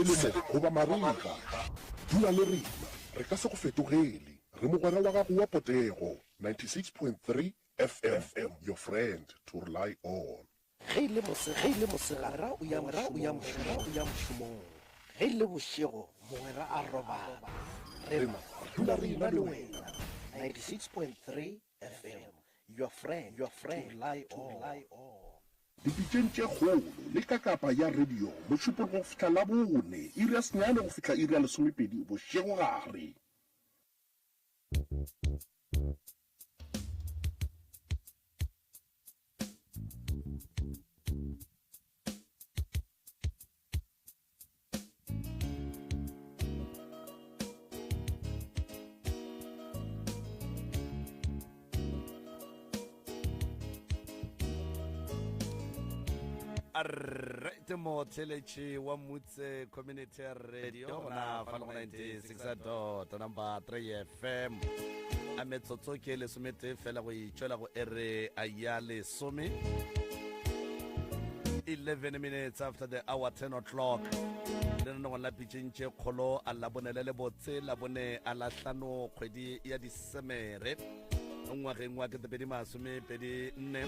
selemo goba mariga dula le rena re ka se go fetogele re mogwera wa gago wa potego 96.3 FM your friend to rely on ge ile mosegara o ya mošomong ge ile bošego mogwera a robala rena dula re ena le wena 96.3 FM your friend to rely on dipitšeng tše kgolo le ka kapa ya radio mošupong go fihla la bone iri ya senyane go fihla iri ya lesomepedi bošego gare Right mo telechi wa mutse community radio na fa 96 number 3 FM a metsotso ke le somete fela go itšwela go ere ayale some 11 minutes after the hour 10 o'clock le no la pitšentše kgolo a la bonele le botse la bone a la hlano kgwedi ya disemere ngwageng wa ke tepedi masome pedi nne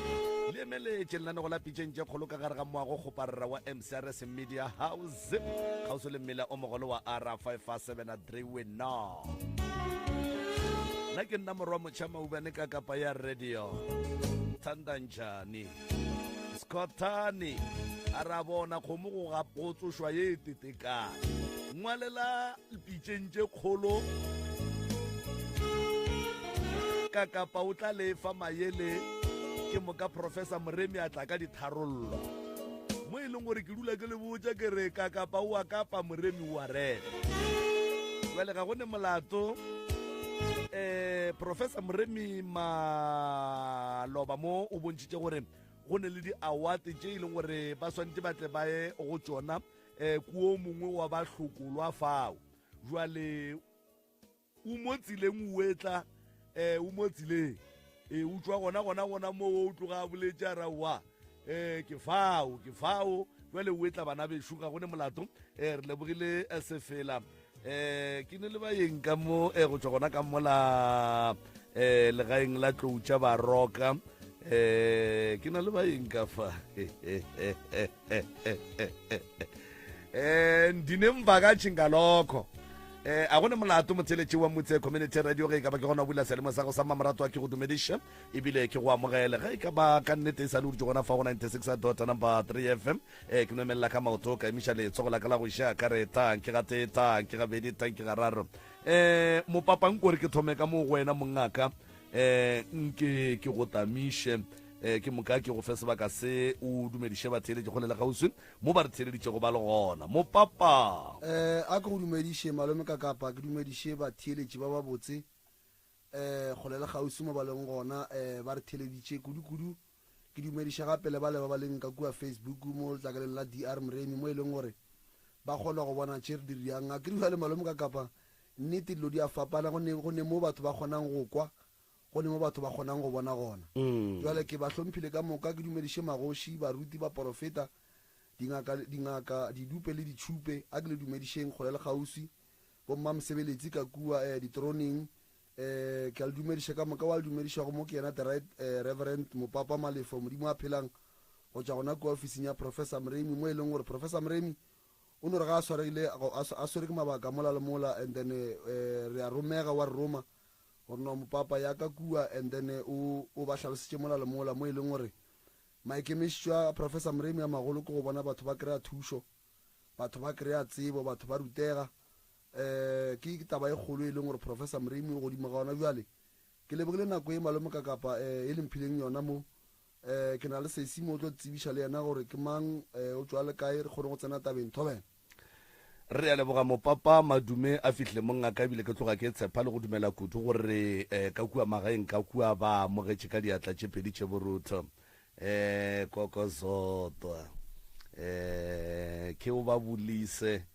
le emeletše lenane go la pitšentše kgolo ka gare ga moago kgoparera wa MCRS Media House kgauso le mmele o mogolo wa R557 wena nna ke nna morwa motšha maubane ka kapa ya radio thandanjani scottani a ra bona kgomo go gapotsošwa ye tetekane ngwalela pitšentše kgolo ka kapa o tla lefa maele ke moka Professor Moremi a tla ka ditharollo mo e leng gore ke dula ke le botsa ke re ka kapa o a kapa Moremi wa rena jwale ga go ne molato Professor Moremi maloba mo o bontšitše gore go ne le di-award tše e leng gore ba swantse batle ba ye go tšona kuo mongwe wa ba hlokolwa fao jwale o mo tsileng o etla o mo tsileng o tswa gona mo o tloga a boletše a ra wa ke fao jwale o etla bana bešo ga gone molato re lebogile sefela ke ne le baeng ka mo go tswa gona ka mola legaeng la tloutša baroka ke na le baeng ka fa ndinemva katšhingalokho a gone molato motheletši wa motse community radio ge e ka ba ke gona bula selemo sa go sa mamarato a ke go dumediša ebile ke go amogele ge e ka ba ka nnete e sa le o ditse gona fa go 96 number 3 FM ke nomelela ka maoto ka emiša letsogo la ka la go iša ka re tanke ga tee tanke ga bedi tanke ga raro mopapang kore ke thome ka mo go wena mongaka nke ke go tamiše ke moka ke go fe sebaka se o dumediše batheletše go lela gauswi mo ba re theleditše go ba le gona mo papa a ke go dumediše malome ka kapa ke dumediše batheletše ba ba botse go lela gauswi mo ba leng gona ba re theleditše kudu ke dumediše gape le ba le ba leng ka kua Facebook mo letlakaleng la DR Moremi mo e leng gore ba kgona go bona tše re diriang a ke di le malome ka kapa nnete dilo di a fapana go ne mo batho ba kgonang go kwa go ne mo batho ba kgonang go bona gona jwale ke ba hlomphile ka moka ke dumediše magoši baruti ba profeta dingaka didupe le ditšhupe a ke le dumedišeng kgole le gauswi bomma mosebeletsi ka kua ditroneng ke a le dumediše ka moka wa le dumedišago mo ke yena the right reverend mopapa malefo modimo a phelang go tšwa gona kua officing ya Professor Moremi mo e leng gore Professor Moremi o no re ga a swere ke mabaka mola le mola and then re a romega wa re roma gore no mopapa ya ka kua and then o ba tlhalositše mola le mola mo e leng gore maikemišitšo a Professor Moremi a magolo ke go bona batho ba kry-a thušo batho ba kry-a tsebo batho ba rutega ke taba e kgolo e leng gore Professor Moremi o godimo ga ona bjale ke lebogile nako e malome ka kapa e lemphileng yona mo ke na le sesi mo o tlo tsebiša le yena gore ke mang o tswa le kae re kgone go tsena tabeng thobela re a leboga mopapa madume a fihle mongaka ebile ke tloga ke tshepa le go dumela kudu gore ka kua magaeng ka kua ba amogetše ka diatla tše pedi tše borutho kokozotwa ke o ba bulise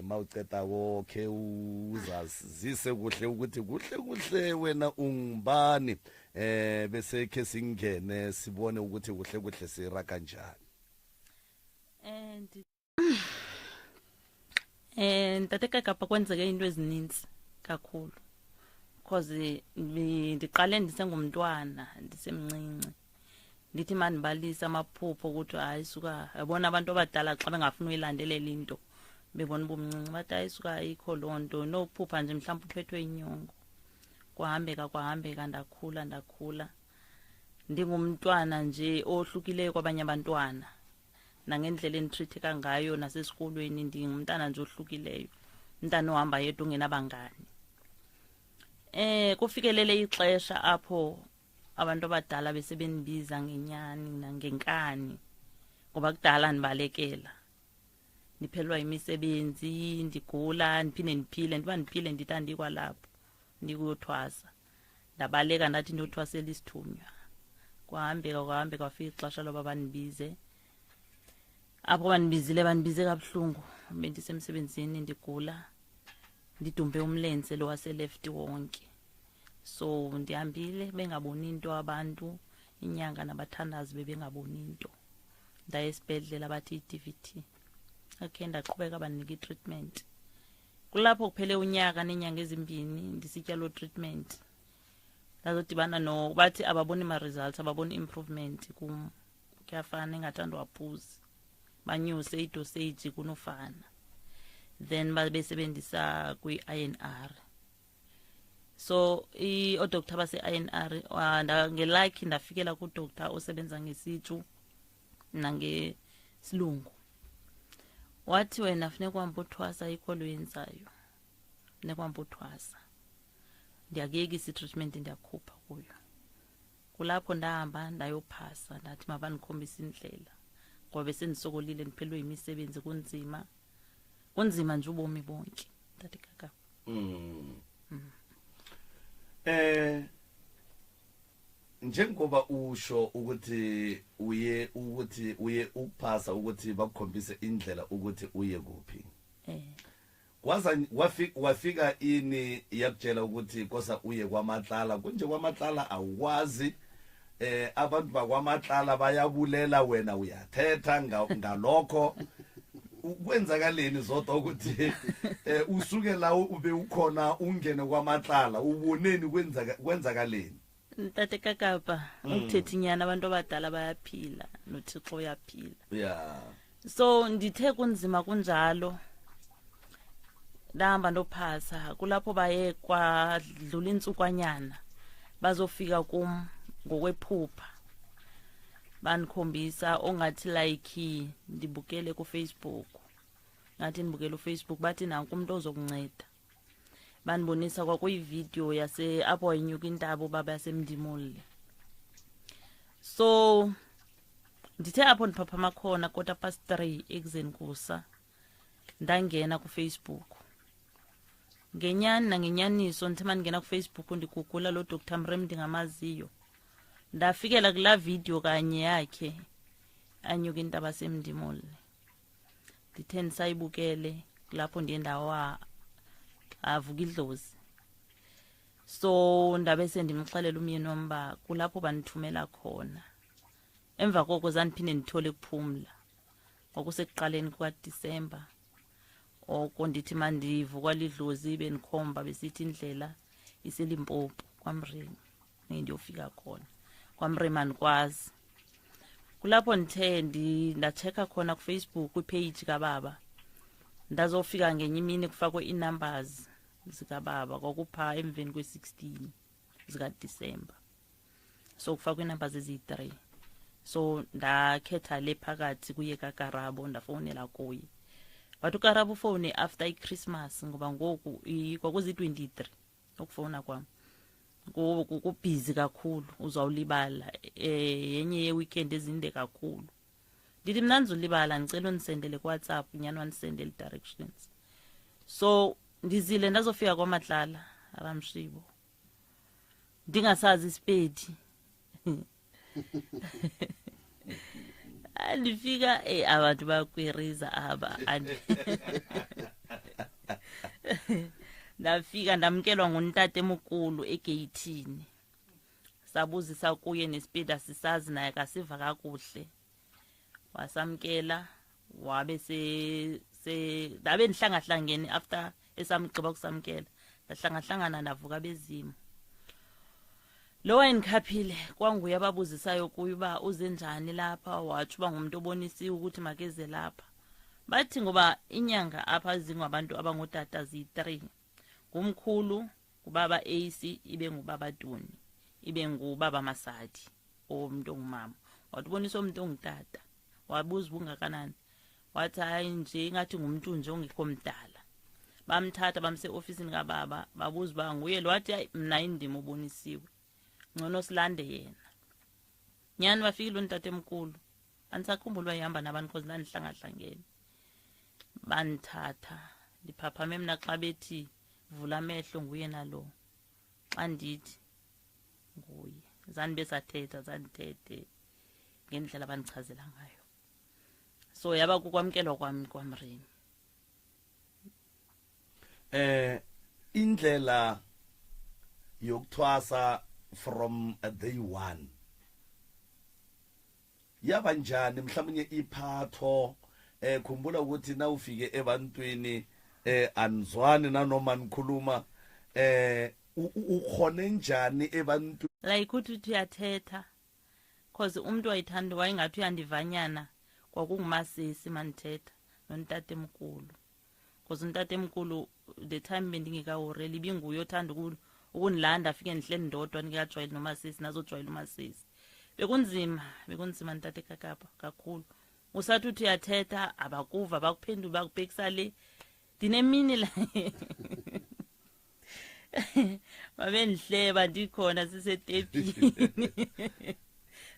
ma uqetago ke uzazise kuhle ukuthi kuhle wena ungibani bese ke singene sibone ukuthi kuhle sira kanjani Ntate Kagaba kwenzeke into ezininzi kakhulu because ndiqale ndisengumntwana ndisemncinci ndithi mandibalisa amaphupho ukuthi hayi suka yabona abantu abadala xa bengafuni uyilandelela into bebona ubumncinci bathi hayi suka ayikho loo nto nokuphupha nje mhlawumbe uphethwe inyongo kwahambeka ndakhula ndingumntwana nje ohlukileyo kwabanye abantwana nangendlela enditritheka ngayo nasesikolweni ndingumntana nje ohlukileyo umntana ohamba yedwa ungenabangani kufikelele ixesha apho abantu abadala besebendibiza ngenyani nangenkani ngoba kudala ndibalekela ndiphelwa imisebenzi ndigula ndiphinde ndiphile ndiphile ndithi andikwalapho ndikuyothwasa ndabaleka ndathi ndothwasela isithunywa kwahambeka kwafika ixesha loba bandibize apho bandibize kabuhlungu bendisemsebenzini ndigula ndidumbe umlenze lo waseleft wonke so ndihambile bengaboni into abantu inyanga nabathandazi bebengaboni into ndaye esibhedlela bathi i-DVT akhe ndaqhubeka bandinika i-treatment kulapho kuphele unyaka nenyanga ezimbini ndisitya lo treatment ndazodibana no bathi ababoni ma-results ababoni improvement kum kuyafana engathanda waphuzi banyuse idosage kunofana then babesebenzisa kwi-INR so odoctor base-INR ngelike ndafikela kudoctor osebenza ngesitshu nangesilungu wathi wena funeka uhambe uthwasa ikho lo yenzayo funeka uhambe uthwasa ndiyakuyekisa i-treatment ndiyakhupha kuyo kulapho ndahamba ndayophasa ndathi mabandikhombisa indlela ngoba besendisokolile ndiphelwe yimisebenzi kunzima nje ubomi bonke Tata Kagaba njengoba usho ukuthi uye ukuphasa ukuthi bakukhombise indlela ukuthi uye kuphi kwaza wafika ini yakutshela ukuthi kosa uye kwaMatlala kunje kwaMatlala awukwazi abantu bakwaMatlala bayabulela wena uyathetha ngalokho kwenzakaleni zodwa ukuthi usuke la ube ukhona ungene kwaMatlala uboneni kwenzakaleni Tata Kagaba ukuthethi nyana abantu abadala bayaphila noThixo uyaphila so ndithe kunzima kunjalo ndahamba ndophasa kulapho baye kwadlula intsukanyana bazofika kum ngokwephupha bandikhombisa ongathi like ndibukele kuFacebook ngathi ndibukele uFacebook bathi nanku umuntu ozokunceda bandibonisa kwakuyivideo yase apho inyuka intabo baba yasemndimole so ndithe apho ndiphaphama khona 3:15 ekuseni kusa ndangena kuFacebook ngenyani nangenyaniso ndithe mandingena kuFacebook ndigugula lo Dr Mrem ndingamaziyo ndafikela kula video kanye yakhe anyuka intaba semndimole ndithe ndisayibukele lapho ndiye ndawa avuka idlozi so ndabe sendimxelela umyeni wamba kulapho banithumela khona emva koko zandiphinde ndithole kuphumla ngokusekuqaleni kukaDisemba oko ndithi mandivuka lidlozi benikhomba besithi indlela iselimpopo kwaMremi ndiyofika khona kwaMremi andikwazi kulapho ndithe ndachecka khona kuFacebook kwipage kababa ndazofika ngenye imini kufakwe inumbers zikababa kwakupha emveni kwe-16 zikaDisemba so kufakwe inumbers ezi-3 so ndakhetha le phakathi kuye kaKarabo ndafowunela kuye but uKarabo ufone after iChristmas ngoba ngoku kwakuzi-23 ukufona kwami kubhizi kakhulu uzawulibala yenye yeweekend ezinde kakhulu ndithi mna ndizulibala ndicela undisendele kuWhatsApp nyani wandisendele directions so ndizile ndazofika kwaMatlala Ramshibo ndingasazi isipedi andifika abantu bayakwiriza aba ndafika ndamkelwa nguntate emkhulu egeyithini sabuzisa kuye nesipedi asisazi naye akasiva kakuhle wasamkela wabe dabe nihlangahlangene after esamgqiba kusamkela hlangana navuka bezimo lo wayengikhaphile kwanguye ababuzisayo kuye uba uzenjani lapha wathi uba ngumuntu obonisiwe ukuthi makeze lapha bathi ngoba inyanga apha zingwabantu abangodata zi3 ngumkhulu ubaba AC ibe ngubaba Duni ibe ngubaba Masadi umuntu ongumama wathi bonisa umuntu ongutata wabuza bungakanani wathi hayi nje ngathi ngumuntu nje ongekho mdala bamthatha bamse officeini kababa babuza ba nguye lo wathi hayi mina indimo ubonisiwe ngcono silande yena nyani bafikile untate emkhulu anisakhumbula ihamba nabantu cause nanihlangahlangene banthatha liphaphame mina xa bethi vula amehlo nguye nalo xa ndithi nguye zani besathetha zanithethe ngendlela abanichazela ngayo so yaba kukwamkelwa kwami kwaMremi indlela yokuthwasa from day one yaba njani mhlawumnye iphatho khumbula ukuthi na ufike ebantwini anzwani nanoma nikhuluma ukhone njani ebantu like uthi uyathetha cause umuntu wayithanda wayengathi uyandivanyana kwakungumasisi manithetha nontate emkhulu cause untate emkhulu the time bendingekawureli binguye othanda ukunilanda afike nihleli ndodwa nikajwayeli nomasisi nazojwayela umasisi bekunzima ntate kakapa kakhulu usathi uthi uyathetha abakuva bakuphendula bakubhekisa le dinemini la babenihleba ndikhona sisetepini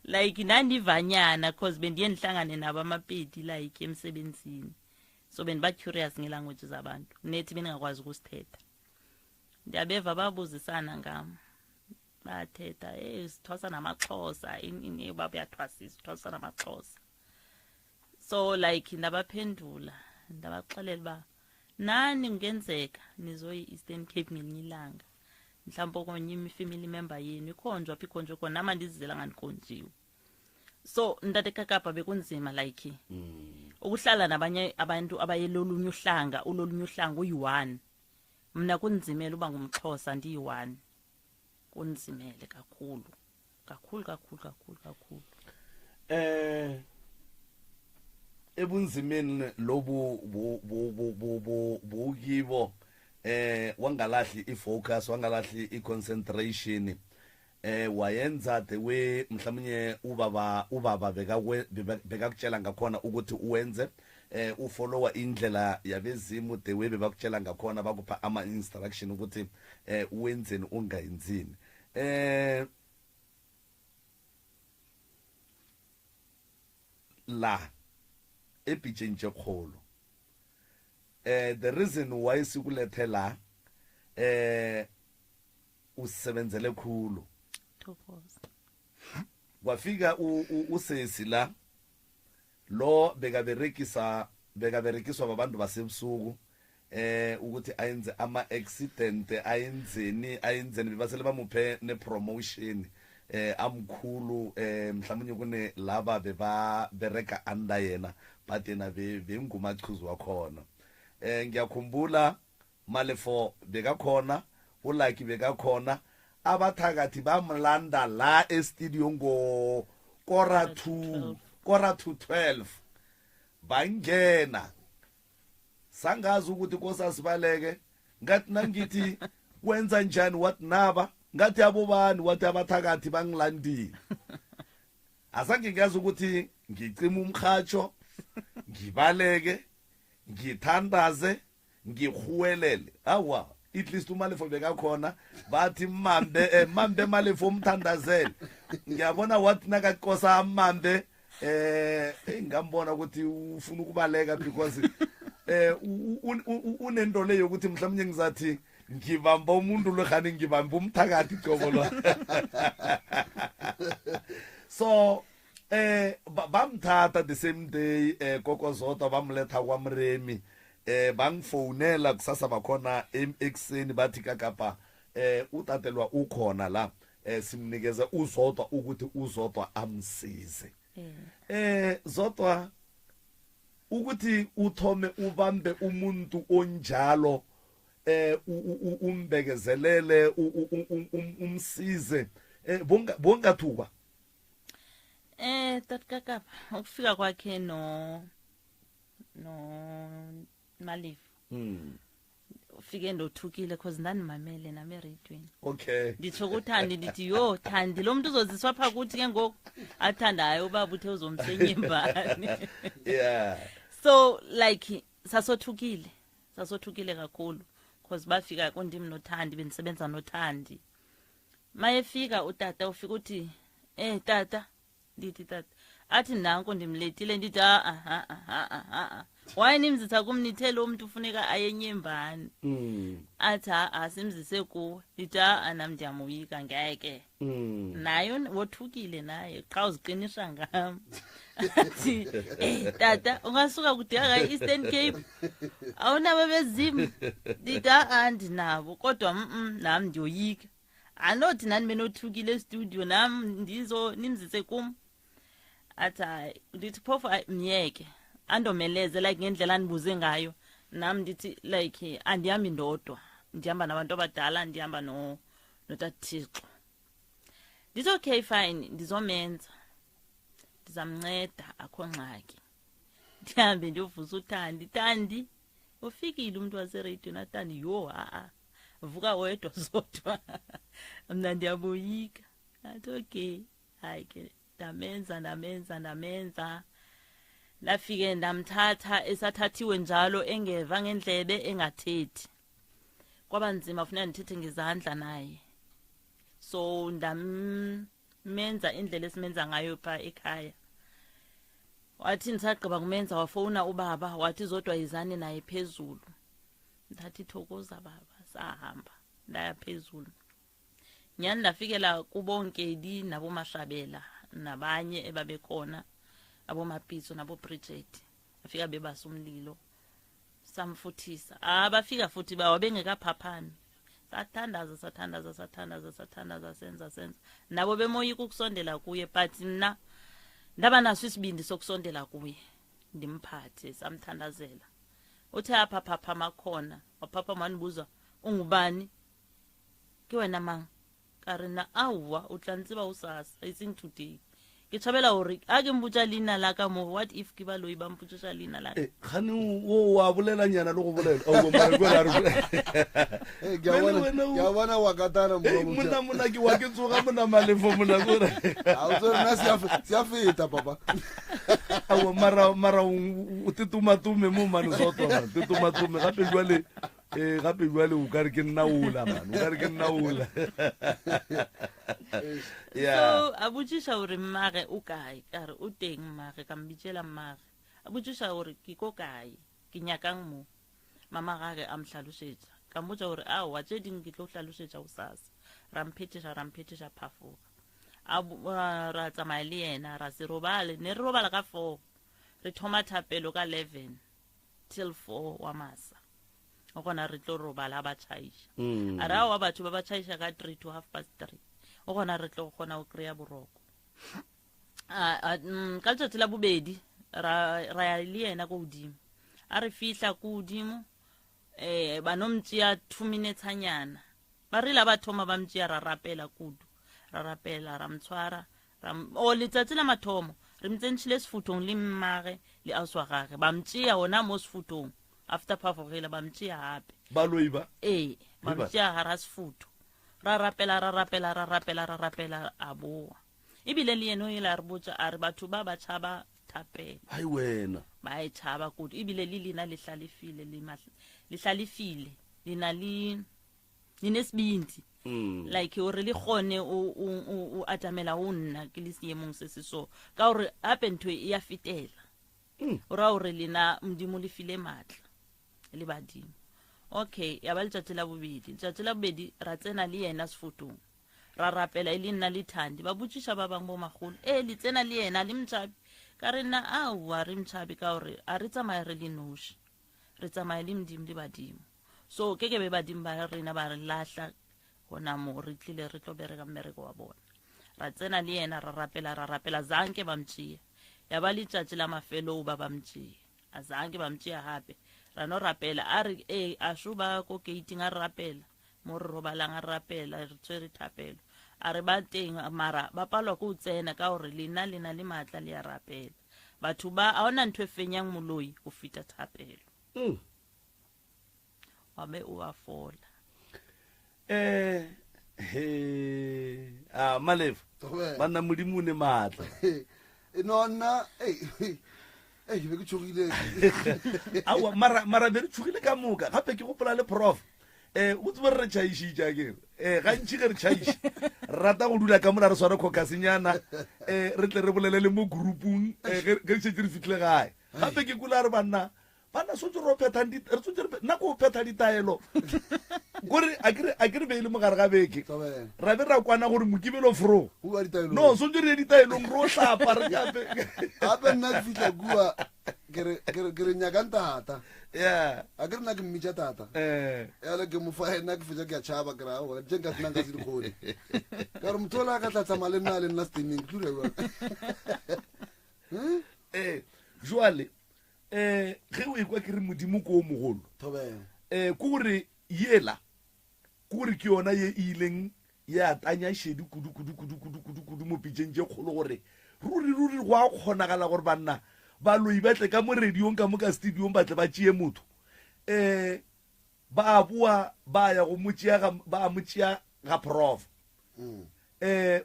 like nandivanyana cause bendiye nihlangane nabo amapedi like emsebenzini so bendiba curious ngelanguage zabantu nethi beningakwazi ukusithetha ndiyabeva babuzisana ngam bathetha sithwasa namaXhosa ini baba yathwasisa sithwasa namaXhosa so like ndabaphendula ndabaxelela ba nani kungenzeka nizoyi Eastern Cape ngelinye ilanga mhlawumbe konye imifamily member yenu ikhonjwa apha ikhonjwe khona nama ndizizela nganikhonjiwe so ntate kakapa bekunzima like ukuhlala nabanye abantu abayelolunye uhlanga ulolunye uhlanga uyi1 mina kunzimela uba ngumXhosa ndiyi1 kunzimele kakhulu ebunzimeni lobu bukibo wangalahli ifocus wangalahli iconcentration wayenza the way mhlawumnye ubaba bekakutshela ngakhona ukuthi uwenze ufollowa indlela yabezimu the way bebakutshela ngakhona bakupha ama instruction ukuthi uwenzeni ungayenzini la ebhitshentshe kholo the reason why sikulethe la usebenzele khulu kwafika usesi la lo bekaberekiswa babantu basebusuku ukuthi ayenze ama accident ayenzeni bebasele bamuphe ne promotion amkhulu mhlawumnye kune laba beba bereka under yena but yena bengumachuzu wakhona ngiyakhumbula Malefo bekakhona uLucky bekakhona abathakathi bamlanda la e-studio ngo kora 12 bangena sangazi ukuthi kosasibaleke ngathi nangithi kwenza njani what naba ngathi abobani wathi abathakathi bangilandile azange ngiyazi ukuthi ngicima umkhatsho ngibaleke ngithandaze ngihuwelele awa at least uMalefo bekakhona bathi mambe Malefo umthandazele ngiyabona wathi nakakosa amambe ngambona ukuthi ufuna ukubaleka because unento leyo ukuthi mhlawumnye ngizathi ngibamba umuntu lo khani ngibamba umthakathi gobolo so bamthatha the same day kokozodwa bamletha kwaMremi bangifonela kusasa bakhona ekseni bathi kakapa utatelwa ukhona la simnikeza uzodwa ukuthi uzodwa amsize zodwa ukuthi uthome ubambe umuntu onjalo umbekezelele umsize bongathuka tatkakapa ukufika kwakhe no Malifu ufike ndothukile cause ndanimamele nami eradweni okay nditsho kuThandi ndithi yo Thandi lo muntu uzoziswa pha kuthi ke ngoku athandayo ubaba uthe uzomsenyembani yeah so like sasothukile kakhulu cause bafika kundim noThandi benisebenza noThandi mayefika utata ufika uthi tata ndithi tata athi nanko ndimletile ndithi why nimzitha kumnithele umuntu ufuneka ayenyembani athi simzise kuwe ndithi nami ndiyamuyika ngeke nayo wothukile naye qha uziqinisha ngam athi tata ungasuka kudeka eEastern Cape awunabo bezimo ndithi andinabo kodwa nami ndiyoyika anothi nani benothukile estudio nami nimzise kum athi ndithi phofu myeke andomeleze like ngendlela anibuze ngayo nami ndithi like andihambi ndodwa ndihamba nabantu abadala ndihamba noTathixo ndithi okay fine ndizomenza ndizamnceda akho ngxaki ndihambe ndiyovusa uThandi ufikile umuntu waseradio naThandi yo vuka wedwa zodwa mna ndiyaboyika athi okay hayi ke ndamenza lafike ndamthatha esathathiwe njalo engeva ngendlebe engathethi kwaba nzima ufuna ndithethe ngezandla naye so ndamenza indlela esimenza ngayo pha ekhaya wathi nisagqiba kumenza wafona ubaba wathi zodwa izane naye phezulu ndathi thokoza baba sahamba ndaya phezulu nyani ndafikela kubonkedi naboMashabela nabanye ebabekhona abomapitso naboBridget afika bebasa umlilo samfuthisa bafika futhi bawa bengekaphaphami sathandaza senza nabo bemoyika ukusondela kuye but mina ndaba naso isibindi sokusondela kuye ndimphathe samthandazela uthe aphaphapha makhona waphapha manibuza ungubani ke wena mang karena awa utlantsiba usasa ising today ke thabela hore a ke mbutsa lina la ka mo what if ke ba loyi ba mputsa lina la khani wo wa bolela nyana le go bolela o mara go la re ya bona wa katana mona ke wa ke tsoga mona malefo mona gore a o tsona sia feta papa awo mara o tetumatume mo mane soto tetumatume gape jwale o ka re ke nna ula man o ka re ke nna ula so abujisha hore mmage o kae kare o teng mmage ka mbitshela mmage abujisha hore ke ko kae ke nyakang mo mama gage a mhlalosetsa ka mbotsa hore wa tse ding ke tlo hlalosetsa usasa ramphetesha phafoga ra tsamaya le yena ra se robale ne re robala ka 4 re thoma thapelo ka 11 till 4 wa masa o gona re tlo robala ba tšhaisha ara wa batho ba tšhaisha ka 3 to 3:30 o gona re tlo gona o kreya boroko ka letsatsi la bobedi ra ya le yena go godimo a re fihla go godimo banomtsia 2 minutes anyana ba rile ba thoma ba mtsia ra rapela kudu ra rapela ra mtshwara o letsatsi la mathomo re mtsentshile sefutong le mmage le auswa gage ba mtsia ona mo sefutong after phafogela ba mtsia hape ba loiba ba mtsia hara sefuto ra rapela a boa ebile le yeno ile a re botsa a re batho ba tšhaba thapela hai wena ba e tšhaba kudu ebile le lena le hlalefile lena le nesibindi like o re le gone o atamela o nna ke le seemong se se so ka gore hape ntho e ya fetela o ra gore lena modimo le file matla le badimo okay ya ba letsatsi la bobedi ra tsena le yena sefutong ra rapela e le nna le Thandi ba botsisha ba bang bo magolo le tsena le yena le mtshabi ka re nna wa re mtshabi ka gore a re tsamaya re le noši re tsamaya le modimo le badimo so ke be badimo ba rena ba re lahla gona mo re tlile re tlo bereka mmereko wa bona ra tsena le yena ra rapela zanke ba mtšea ya ba letsatsi la mafelo ba mtšea azange bamtšea gape ra no rapela a re a šoba ko gating a re rapela mo re robalang a re rapela re tswere thapelo a re ba teng mara ba palwa ko o tsena ka gore lena le na le maatla le ya rapela batho ba a ona ntho e fenyang moloi go feta thapelo wa be o a fola Malef banna modimo o ne maatla nonna ke be ke tshogile awa mara be re tshogile ka moka gape ke gopola le prof o tsebe re tšhaišitše akere gantši ge re tšhaiše rata go dula ka mola re sware kgokasenyana re tle re bolele le mo groupung ge re šetse re fitlhile gae gape ke kula re banna swantse nako o phetha ditaelo kore a ke re beile mogare ga beke ra be ra kwana gore mokibelo fro no swantse re ye ditaelong re o hlapa re kape gape nna ke fitlha kua ke re nyakang tata a ke re nna ke mmitša tata yale ke mofa ena ke fetsa ke a tšhaba ke ra jeng ka senang ka se dikgone ka gore motho ola ka tlatsama le nna le nna stening tlure joale ge o ekwa ke re modimo ko o mogolo ke gore yela ke gore ke yona ye e ileng ya tanya šedi kudu mo pitšeng tše kgolo gore ruri go a kgonagala gore banna ba loi batle ka mo radiong ka mo ka studiong batle ba tšee motho ba boa ba ya go ba motšea ga prof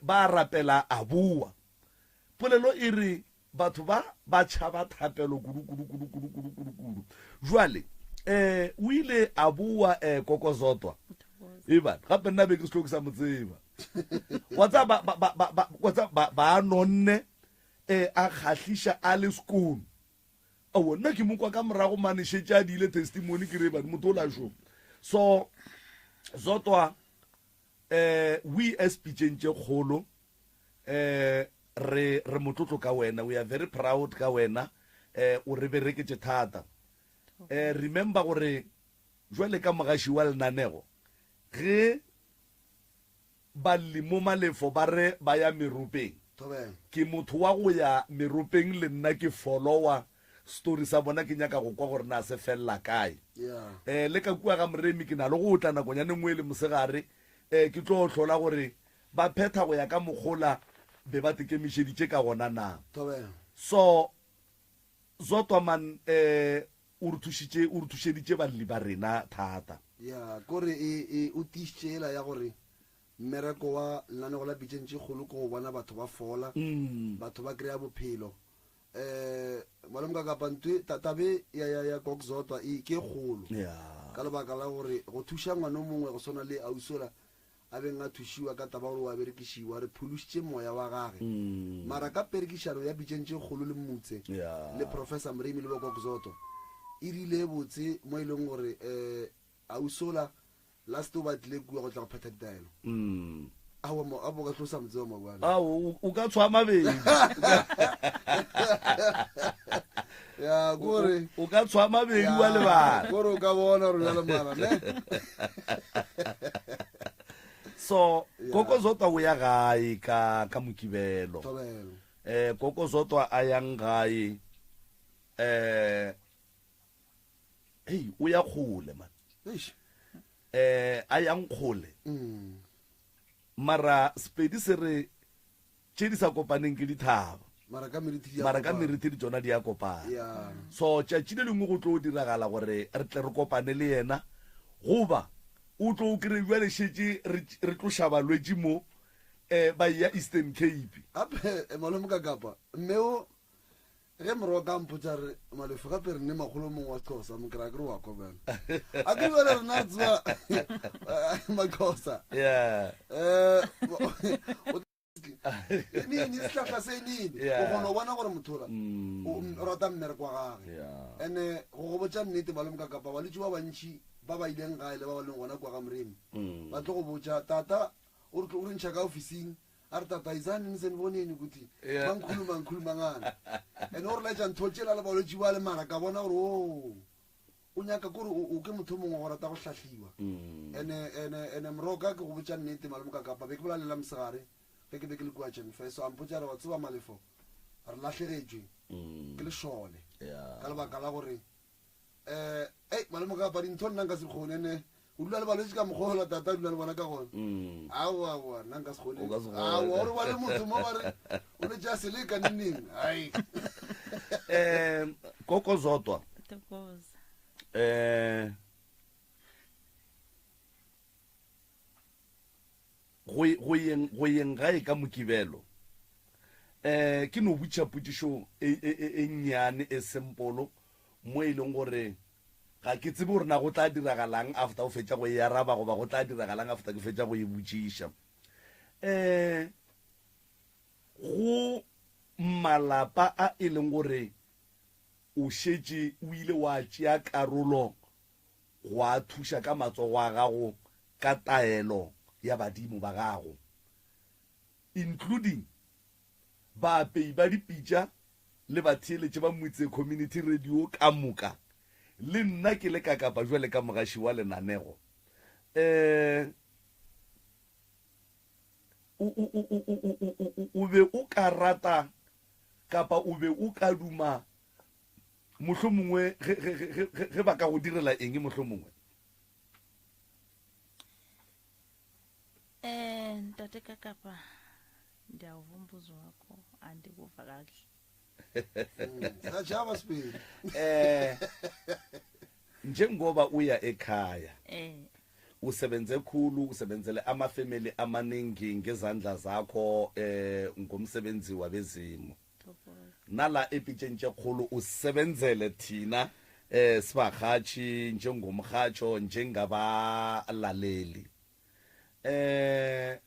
ba rapela a bua polelo e re batho ba tšhaba thapelo kudu jwale o ile a bua kokozotwa eba gape nna be ke setlo ke sa motseba ba nonne a kgatlhiša a le sekolo awo nna ke mokwa ka morago mane šetse a diile testimony ke re bane motho o lašo so zotwa we as pitšeng tše kgolo re motlotlo ka wena, we are very proud ka wena, o re bereketse thata. Remember gore jwale ka mogaši wa lenanego ge ba le mo malefo ba re ba ya meropeng ke motho wa go ya meropeng le nna ke follower story sa bona ke nyaka go kwa gore na se fella kae le ka kua ga moremi ke na le go tla nako ya nngwe le mosegare ke tlo hlola gore ba phetha go ya ka mogola be ba tekemišeditše ka gona na so zotwa man o re thušeditše balli ba rena thata kore o tišitšela ya gore mmereko wa lenanego la pitšentše kgolo ko go bona batho ba fola batho ba kry-a bophelo malome ka kapantwe tatabe ya kokzotwa ke kgolo ka lebaka la gore go thuša ngwana o mongwe go swana le ausola a beng a thušiwa ka taba gore wa berekišiwa re phološitše moya wa gage mara ka perekišano ya pitšentše kgolo le mmutse le professor mremi le bakokzotwa e rile botse mo e leng gore ausola last o batlile kua go tla go phetha ditaelo a bo ka tlosa motseo mabwana o ka tshwa mabedi ya gore o ka tshwa mabedi wa lebala gore o ka bona gore ya le mara ne so kokozotwa o ya gae ka mokibelo kokozotwa a yang gae hey o ya kgole man a yang kgole mara spedi se re tše di sa kopaneng ke dithaba mara ka meriti di tsona di ya kopana so tšatši le lengwe go tlo o diragala gore re tle re kopane le yena goba o tlo o kry-iwa le šetse re tlo šaba lwetše mo ba ya Eastern Cape gape malome ka kapa mmeo ge moro ka mpotsa re malefo gape re ne magolo mongwe wa xhosa mokry-a ke re wa kobela a ke bele rena tseba maxhosa nini setlhahla se nini o kgona o bona gore mothola o rata mmereko wa gage and-e go go botsa nnete malome ka kapa balwetse ba bantšhi ba ba ileng gae le ba ba leng gona kwa ga moremi ba tlo go botsa tata o re ntšha ka officing a re tata izaneng se boneni kuti mankhulumangana and o re laetša ntho tšela le balwetse ba le mara ka bona gore o nyaka kore o ke motho mongwe go rata go tlhatlhiwa and-e moroka ke go botsa nnete malome ka kapa be ke bola mosegare ge ke be ke le kua jenfe so ampotsa re wa tseba malefo re latlhegetswe ke lešole ka lebaka la gore malemo ka pa dintho nna nka se kgone ne o dula le balwetse ka mokgola tata dula le bona ka gone aowa nna nka se kgone ore ba le motho mo bare o le ja seleka neneng ai Koko Zodwa go yeng gae ka mokibelo ke no butša potšišo e nnyane e sempolo mo e leng gore ga ke tsebe gore na go tla diragalang after o fetša go e araba goba go tla diragalang after ke fetša go e botšiša go malapa a e leng gore o šetše o ile wa tšea karolo go a thuša ka matsogo a gago ka taelo ya badimo ba gago including baapei ba dipitša le batheeletše ba motse community radio ka moka le nna ke le ka kapa jwale ka mogaši wa lenanego o be o ka rata kapa o be o ka duma mohlomongwe ge ba ka go direla eng mohlomongwe ntate kakapa ndiyawuva umbuzo wakho andikuva kahle sajava speli njengoba uya ekhaya usebenze khulu usebenzele amafamily amaningi ngezandla zakho ngomsebenzi wabezimo nala epitshentse khulu usebenzele thina sibahathi njengomhatsho njengabalaleli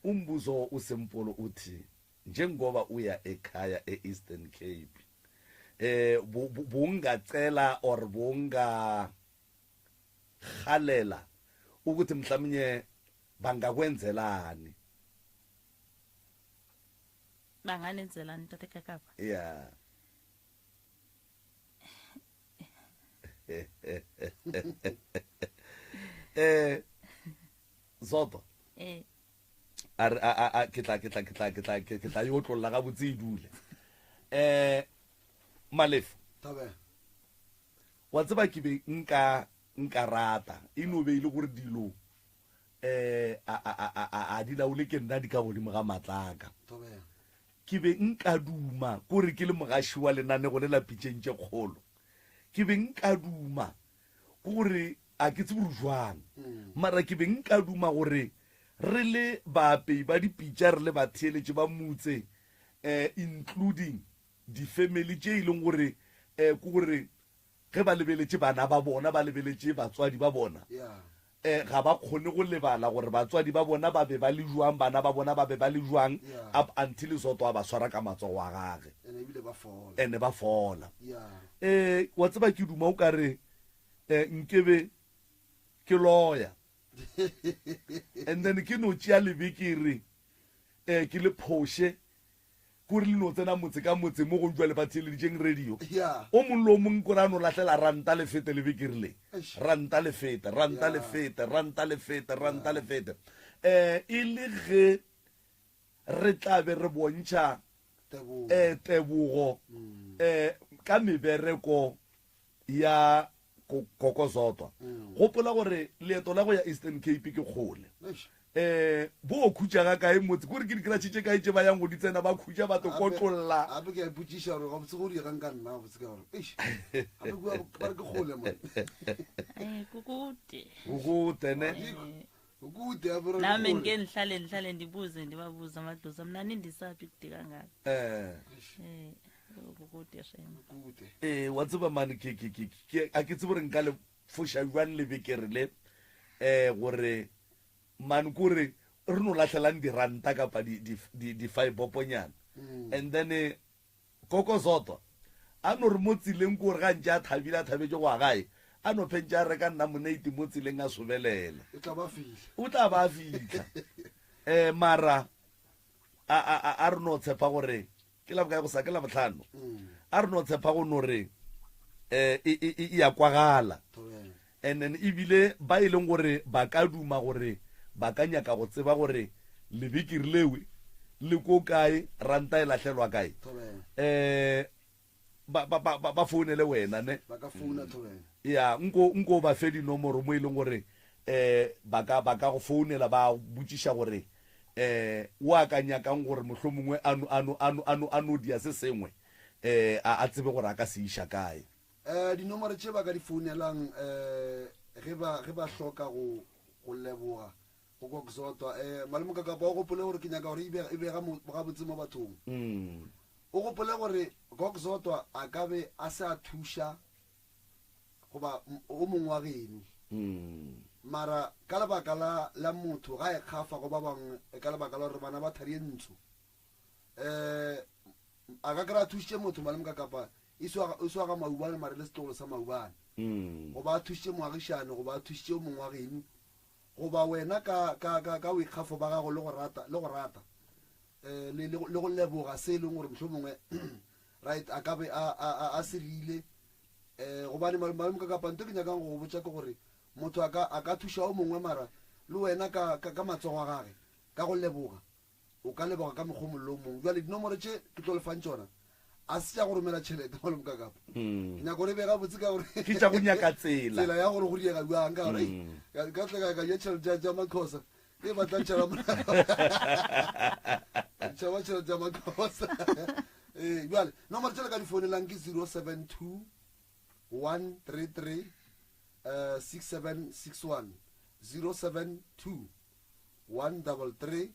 umbuzo usempolo uthi njengoba uya ekhaya eEastern Cape bungacela or bunga khalela ukuthi mhlawumnye bangakwenzelani banganenzelani tate kakapa yeah Zodwa ke tla yo tlolla ga botse idule Malefu tabe wa tseba ke be nka rata ino be ile gore dilo a di laule ke nna di ka godimo ga matlaka tabe ke be nka duma gore ke le mogaši wa lenane go le la pitšentše kgolo ke be nka duma gore a ke tsebore jwang mara ke be nka duma gore re le baapei ba dipitša re le batheeletše ba motse including di-family tše e leng gore ke gore ge ba lebeletše bana ba bona ba lebeletše batswadi ba bona ga ba kgone go lebala gore batswadi ba bona ba be ba le jwang bana ba bona ba be ba le jwang up until Zodwa ba swara ka matsogo a gage ene ba fola wa tseba ke duma o ka re nkebe ke lawyer and then ke no tšea lebekere ke le phoshe kore le no tsena motse ka motse mo go jwa le batheeleditšeng radio o mongwe le o mongwe kore a no latlela ranta le fete lebekere le ranta le fete e le ge re tlabe re bontšha tebogo ka mebereko ya Koko Zodwa gopola gore leeto la go ya Eastern Cape ke kgole bo khutša ga kae motse kore ke dikratšhe kae tše ba yang go di tsena ba khutša ba to kotlolla ape ke a ipotšiša gore ga botse go dirang ka nna botse ka gore ba re ke kgole mo kukutene ukude abro nami ngeke nihlale ndibuze ndibabuza amadoza mina nindisaphi kude kangaka ukude shame wa tseba mane a ke tsebe gore nka le foša jwang lebekere le gore man kore re no latlhelang diranta kapa di-5 and then Koko Zodwa a no re mo tseleng kore ga ntse a thabile a thabetse go a gae a no phentse a reka nna moneite mo tseleng a sobelela o tla ba a fitlha mara a re no tshepa gore ke la bokae go sa ke la botlhano a re no tshepa go no re e ya kwagala and then ebile ba e leng gore ba ka duma gore ba ka nyaka go tseba gore lebekere lewe le ko kae ranta e latlhelwa kae ba founele wena ne ba ka founa Thobela ya nko ba fe dinomoro mo e leng gore ba ka go founela ba botšiša gore o akanyakang gore mohlomongwe ano dia se sengwe a tsebe gore a ka se iša kae dinomoro tše ba ka di founelang ge ba hloka go leboga go kokzotwa malemo ka kapa o gopole gore ke nyaka gore e be ga botse mo bathong o gopole gore kokzotwa a ka be a se a thuša goba o mongwe wa geno mara ka lebaka la motho ga e kgafa go ba bangwe ka lebaka la gore bana ba thari e ntsho a ka kry-a thušitše motho malemo ka kapa e swa ga maubane mare le setlogolo sa maubane goba a thušitše moagišane goba a thušitše o mongwe wa geno goba wena ka boikgafo ba gago le go rata le go leboga se e leng gore motlho mongwe right a ka be a serile gobane malemo ka kapa nto ke nyakang go botsa ke gore motho a ka thuša o mongwe mara le wena ka matsogo a gage ka go leboga o ka leboga ka mokgwa mollo o mongwe jale dinomoro tše ke tlo lefang tšona a se tša go romela tšhelete malemo ka kapa nyako re bega botse ka gore ke tša go nyaka tsela ya gore go diega bjang ka gore ka tla ka ya tšhelete ja makhosa ke batla tšhela tšhaba tšhelete ja makhosa jale nomoro tšele ka di founelang ke 072 133 6761 072 133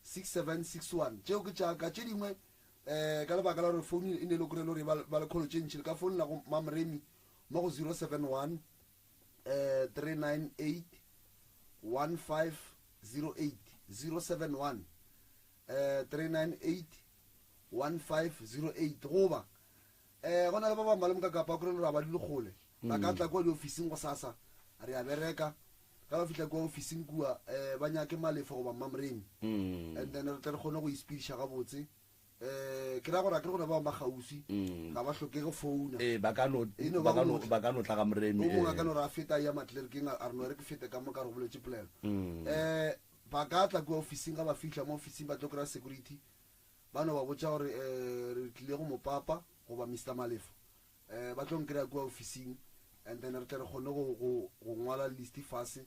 6761 tšeo ke tšaka tše dingwe ka lebaka la gore founu e ne le kry le gore ba le kgolo tše ntšhi le ka founela go mamremi mo go 071 398 1508 071 398 1508 goba go na le ba bangwe ba le mokakapa kry le gore ba di le kgole ba ka tla kwa diofising go sasa re a bereka ka ba fitlha kwa ofising kua ba nyake malefo goba mamremi and then re tle re kgone go ispediša gabotse ke ra gore a ke gona ba ba gausi ga ba hlokege founa ba ka no tla ga moremi o mongwe a ka no re a feta ya matlerekeng a re no re ke fete ka mo ka re boletse polelo ba ka tla kua ofising ga ba fitlha mo ofising ba tlo kry-a security ba no ba botsa gore re tlile go mopapa goba Mr Malefo ba tlo nkry-a kua ofising and then re tle re kgone go ngwala list fase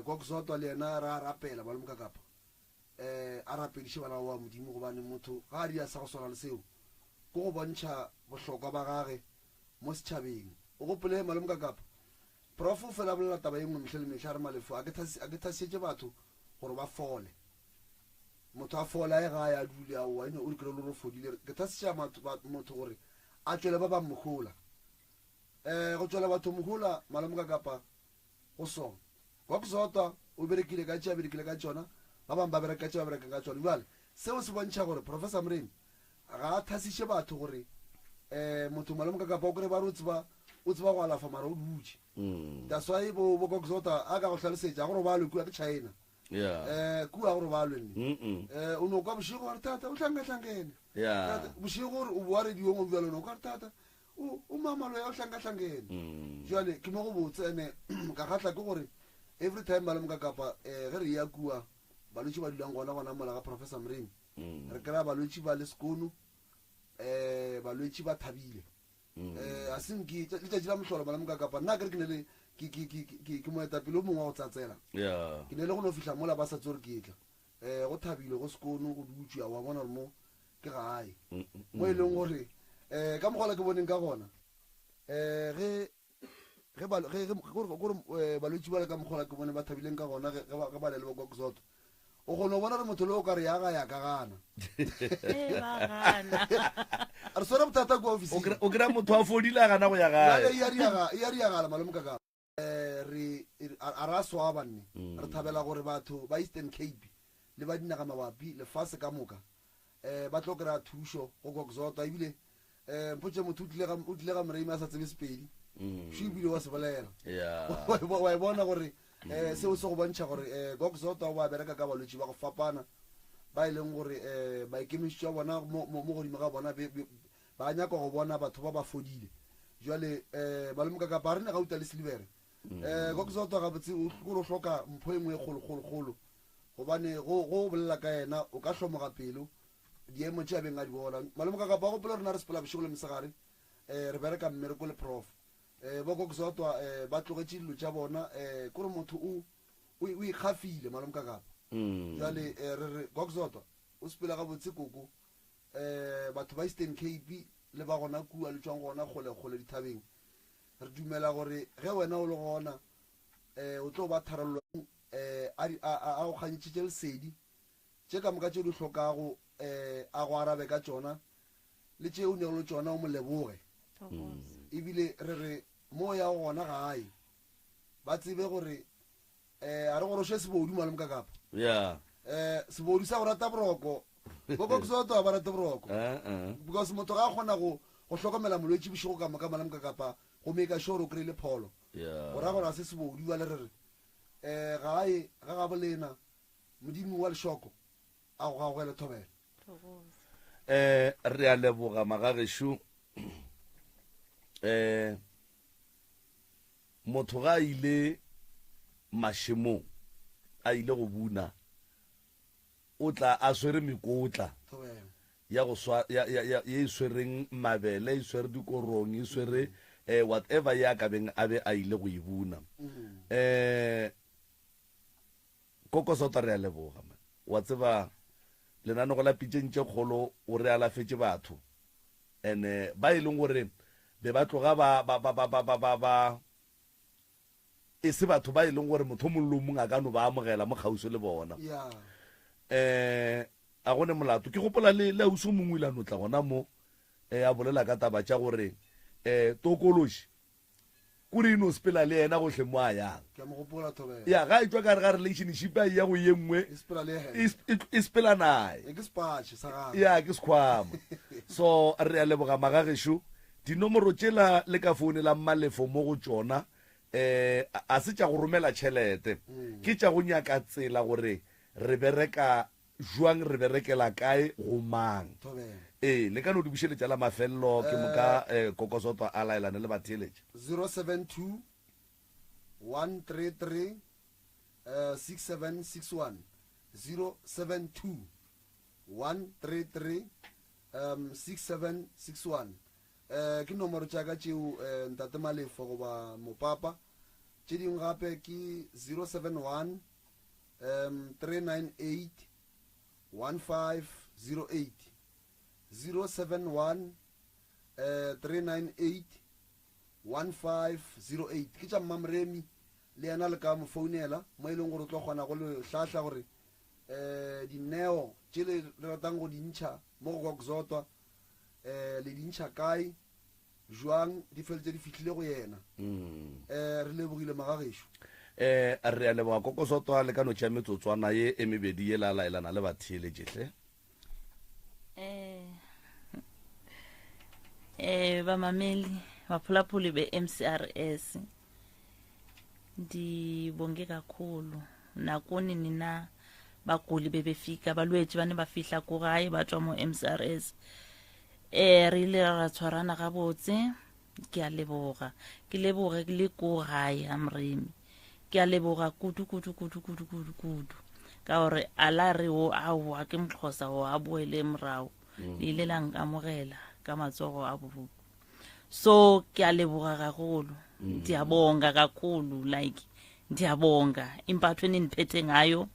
kokzotwa le yena ra rapela ba le mokakapa a rapediše bana wa modimo gobane motho ga a di a sa go swana le seo ko go bontšha bohlokwa ba gage mo setšhabeng o gopole malemo ka kapa prof o fela bolela taba ye nngwe metlhe le metlha re malefo a ke thasietse batho gore ba fole motho a fole a e gae a dule aowa ene o dikry le gore fodile ke thasiša motho gore a tswele ba ba mogola go tswela batho mogola malemo ka kapa go sona kwa kusota o berekile ka tšea berekile ka tšona ba bangwe ba bereka tšea ba berekang ka tšona jale seo se bontšha gore professor mremi ga a thasiše batho gore motho malemo ka kapa o kry ba re o tseba go alafa mara o dutše that's why bo kokzota a ka go hlalosetša gore ba lwe kua ke china kua gore ba lwenne o no kwa bošego gore tata o hlankahlankene bošego gore o boa rediong o bjalo no kwa tata o mamalo ya o hlankahlankene jale ke mo go botse ene ka kgatla ke gore every time malemo ka kapa ge re ya kua balwetši ba dulang gona mola ga professor mremi re kry-a balwetši ba le sekono balwetši ba thabile a senke letšatši la motlhola malemo ka kapa nna kere ke moetapele o mongwe wa go tsatsela ke ne le go no fitlha mola ba sa tse gore ke tla go thabile go sekono go dutšwa wa bona gore mo ke gae mo e leng gore ka mogola ke boneng ka gona gore balwetši ba le ka mokgola ke bone ba thabileng ka gona ge ba le le bakoksoto o kgone go bona gore motho le o ka re ya ga ya ka gana a re swere bothata kua officing o kry-a motho a fodile a gana go ya gae e a riagala malemo ka kapa a re a swa banne re thabela gore batho ba Eastern Cape le ba dinaga mabapi lefase ka moka ba tlo kry-a thušo go kokzota ebile mpotse motho o tlile ga moremi a sa tsebe sepedi šo ebile wa se bolela wa e bona gore seo se go bontšha gore kokzota o ba bereka ka balwetši ba go fapana ba e leng gore ba ikemišitša bona mo godimo ga bona ba nyaka go bona batho ba ba fodile jale ba le mokakapa re ne gauta le silivere kokzota gabotse gore o hloka mpho e nngwe e kgolokgolokgolo gobane go bolela ka yena o ka hlomoga pelo diemo tša beng a di bona malome ka kapa go pela rena re sepela bošego le mosegare re bereka mmereko le prof bokokosotwa ba tlogetše dilo tša bona kore motho o ikgafile malome ka kapa jale re re kokosotwa o sepela ga botse koko batho ba Eastern Cape le ba gona kua le tswang gona kgole dithabeng re dumela gore ge wena o le gona o tlo ba tharollo a go kgantšitše lesedi tše ka moka tše di hlokago a go arabe ka tšona le tše o ne le tšona o mo leboge ebile re re mo ya go gona gae ba tsebe gore a re gore o še sebodu malome ka kapa sebodu sa go rata boroko bokokosotwa ba rata boroko because motho ga a kgona go hlokomela molwetši bošego ka moka malome ka kapa go meka sure o kry-ile pholo go ra gore a se sebodu ba le re re gae ga ga bolena modimo wa lešoko a go gagogele thobela re a leboga magagešo motho ga a ile mašemong a ile go buna o tla a swere mekotla ya go e swereng mabele e swere dikorong e swere whatever ya ka beng a be a ile go e buna kokosota re a leboga wa tseba lenanego la pitšentše kgolo o re alafetše batho and ba e leng gore be ba tloga ba e se batho ba e leng gore motho mollo mongwe a ka no ba amogela mo kgauso le bona a gone molato ke gopola le ausi mongwe ile a notla gona mo a bolela ka taba tša gore tokološi kore ino sepela le yena gotlhe mo a yang ya ga e tswa ka re ga relationship a ya go ye nngwe e sepela nae ya ke sekhwama so re a leboga magagešo dinomoro tšela le ka foune la mmalefo mo go tšona a se tša go romela tšhelete ke tša go nyaka tsela gore re bereka jwang re berekela kae go mang le ka no di bušeletša la mafelelo ke moka kokosotwa a laelane le batheeletša 072 133 6761 072 133 6761 ke nomoro tša ka tšeo ntate malefo goba mopapa tše dingwe gape ke 071 398 1508 071 398 1508 ke tša mmamremi le yena le ka mo founela mo e leng gore o tlo kgona go le hlahla gore dineo tše le ratang go dintšha mo go kokosotwa le dintšha kae jwang di feletše di fihlile go yena re lebogile magagešo re a leboga kokosotwa le ka no tšea metsotswana ye e mebedi ye la laelana le batheeletšetlhe bamameli baphulaphuli be-MCRS ndibonge kakhulu nakuni nina baguli bebefika balwetši bane ba fihla ko gae ba tswa mo MCRS re ile ra tshwarana gabotse ke a leboga ke leboge le ko gae amremi ke a leboga kudu ka gore a la re o aowa ke moxhosa o a boele morago le ile la nkamogela ka matsogo a bobupu so ke a leboga gagolo ndiyabonga kakhulu like ndiyabonga impatho enindiphethe ngayo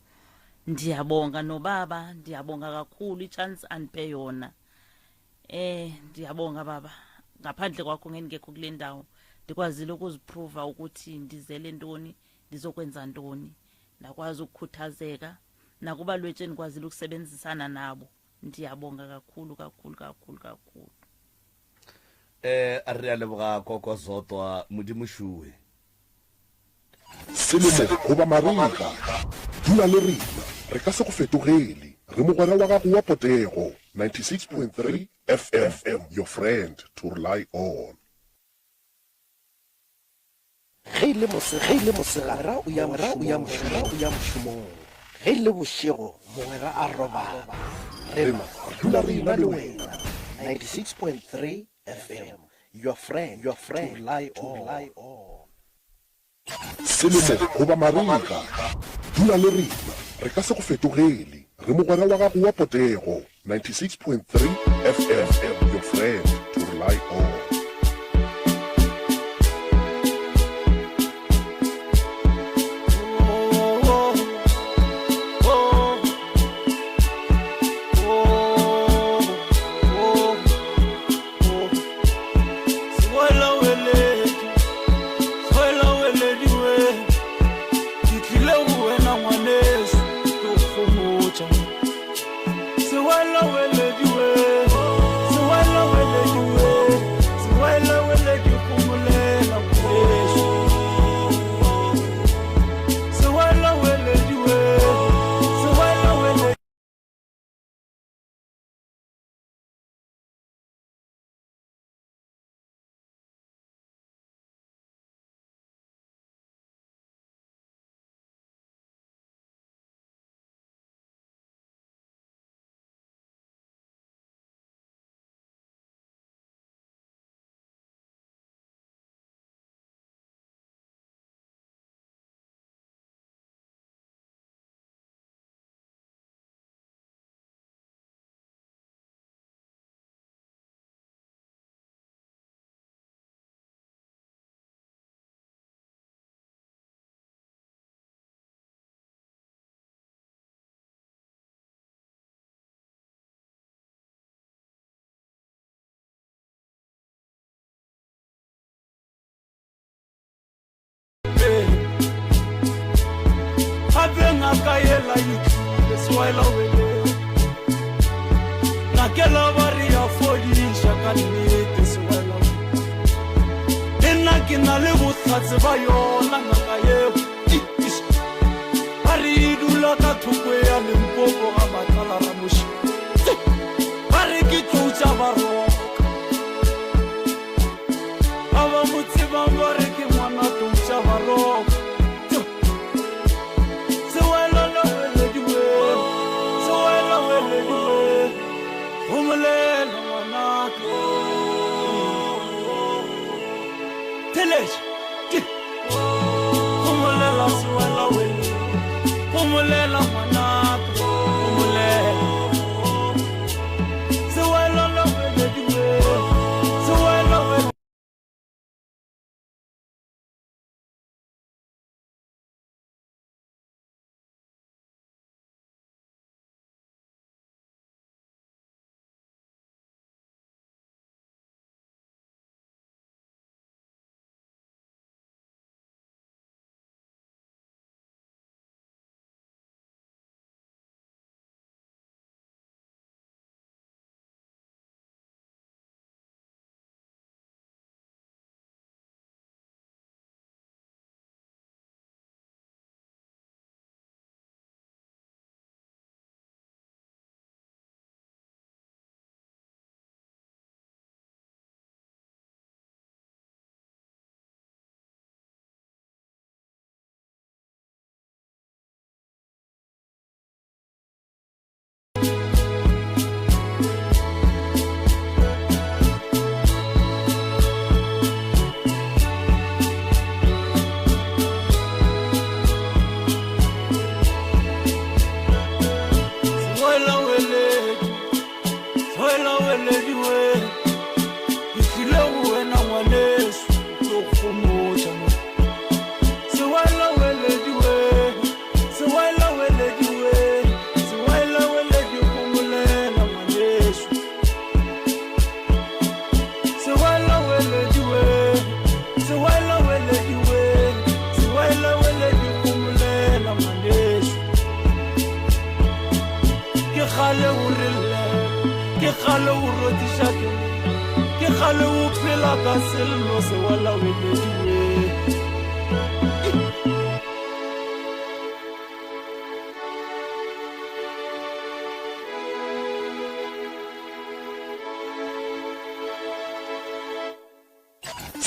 ndiyabonga nobaba ndiyabonga kakhulu ichance andiphe yona ndiyabonga baba ngaphandle kwakho ngengekho kule ndawo ndikwazile ukuziprova ukuthi ndizele ntoni ndizokwenza ntoni ndakwazi ukukhuthazeka nakuba lwetsheni ndikwazile ukusebenzisana nabo ndiyabonga kakhulu re a leboga kokosotwa modimoshuwe selemo goba mariga dula le rena re ka se go fetogele re mogwera wa gago wa potego 96.3 FM your friend to rely on ge ile mosegara o ya mošomong ge ile bošego mogwera a robala rena dula rena le wena 96.3 FM your friend to rely on selemo goba mariga dula le rena re ka se go fetogele re mogwera wa gago wa potego 96.3 FM, your friend to rely on. Nakayela yuki swela wele nakela bari ya fodi shakani swela enakina le bothatse ba yona nakaye bari dula ka thukwe ya lempopo ga batala ra moshi bari ke tloutsa baro aba motsiba bari ke mwana tloutsa baro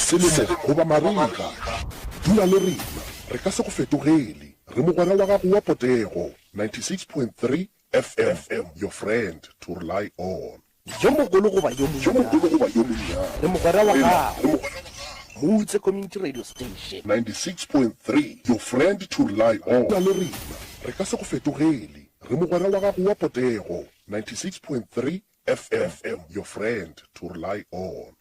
selemo goba mariga dula le rena re ka se go fetogele re mogwera wa gago wa potego 96.3 FM, your friend to rely on. jo mogolo goba yo monyane re mogwera wa gago Mutse Community Radio Station 96.3, your friend to rely on. Dula le rena re ka se go fetogele re mogwera wa gago wa Potego 96.3 FM, your friend to rely on.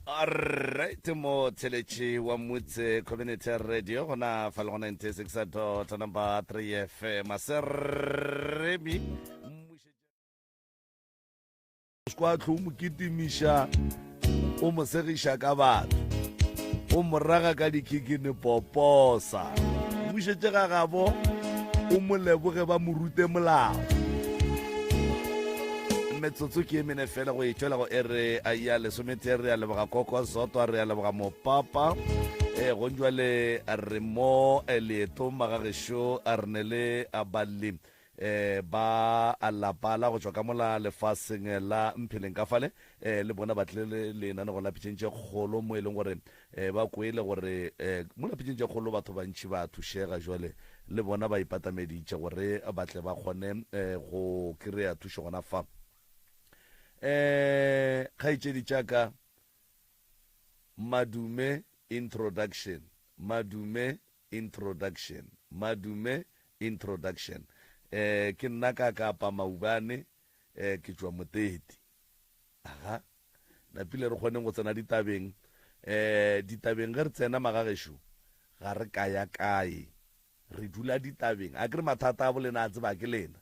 Alright, mo telechi wa mutse community radio gona fa le 96 number 3 FM maseremi skwa tlhomo kitimisha o mosegisha ka batho o moraga ka dikikini poposa bushetse ga gabo o moleboge ba morute molao metsotso ke emene fela go ithola go ere a ya lesometere a leboga koko soto a re a leboga mopapa go njwale a re mo leeto magagesho a re ne le a balli ba a lapala go tswa ka mola lefaseng la mpheleng ka fale le bona batlele le nane go lapitšentše kgolo mo e leng gore ba kwele gore mo lapitšentše kgolo batho bantši ba thušega jwale le bona ba ipatameditše gore batle ba kgone go kry-a thušo gona fa kgaitšedi tšaka madume introduction ke nna ka kapa maubane ke tšwa moteti aga napile re kgoneng go tsena ditabeng ge re tsena magagesho ga re kaya kae re dula ditabeng a ke re mathata a bolena a tseba ke lena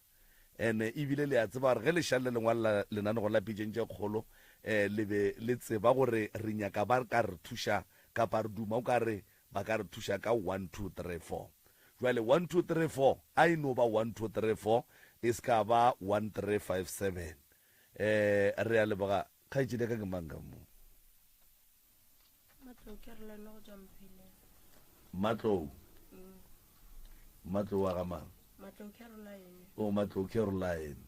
ene ebile le a tseba gore ge le šale lengwala lenane go la pitšentše kgolo le be le tseba gore re nyaka ba ka re thuša kapa re duma o ka re ba ka re thuša ka 1 2 3 4 jwale 1 2 3 4 a ino ba 1 2 3 4 e se ka ba 1 3 5 7 re a leboga kgaitšedi ka ke mang ka mo matlou wa ga mang Matlou Caroline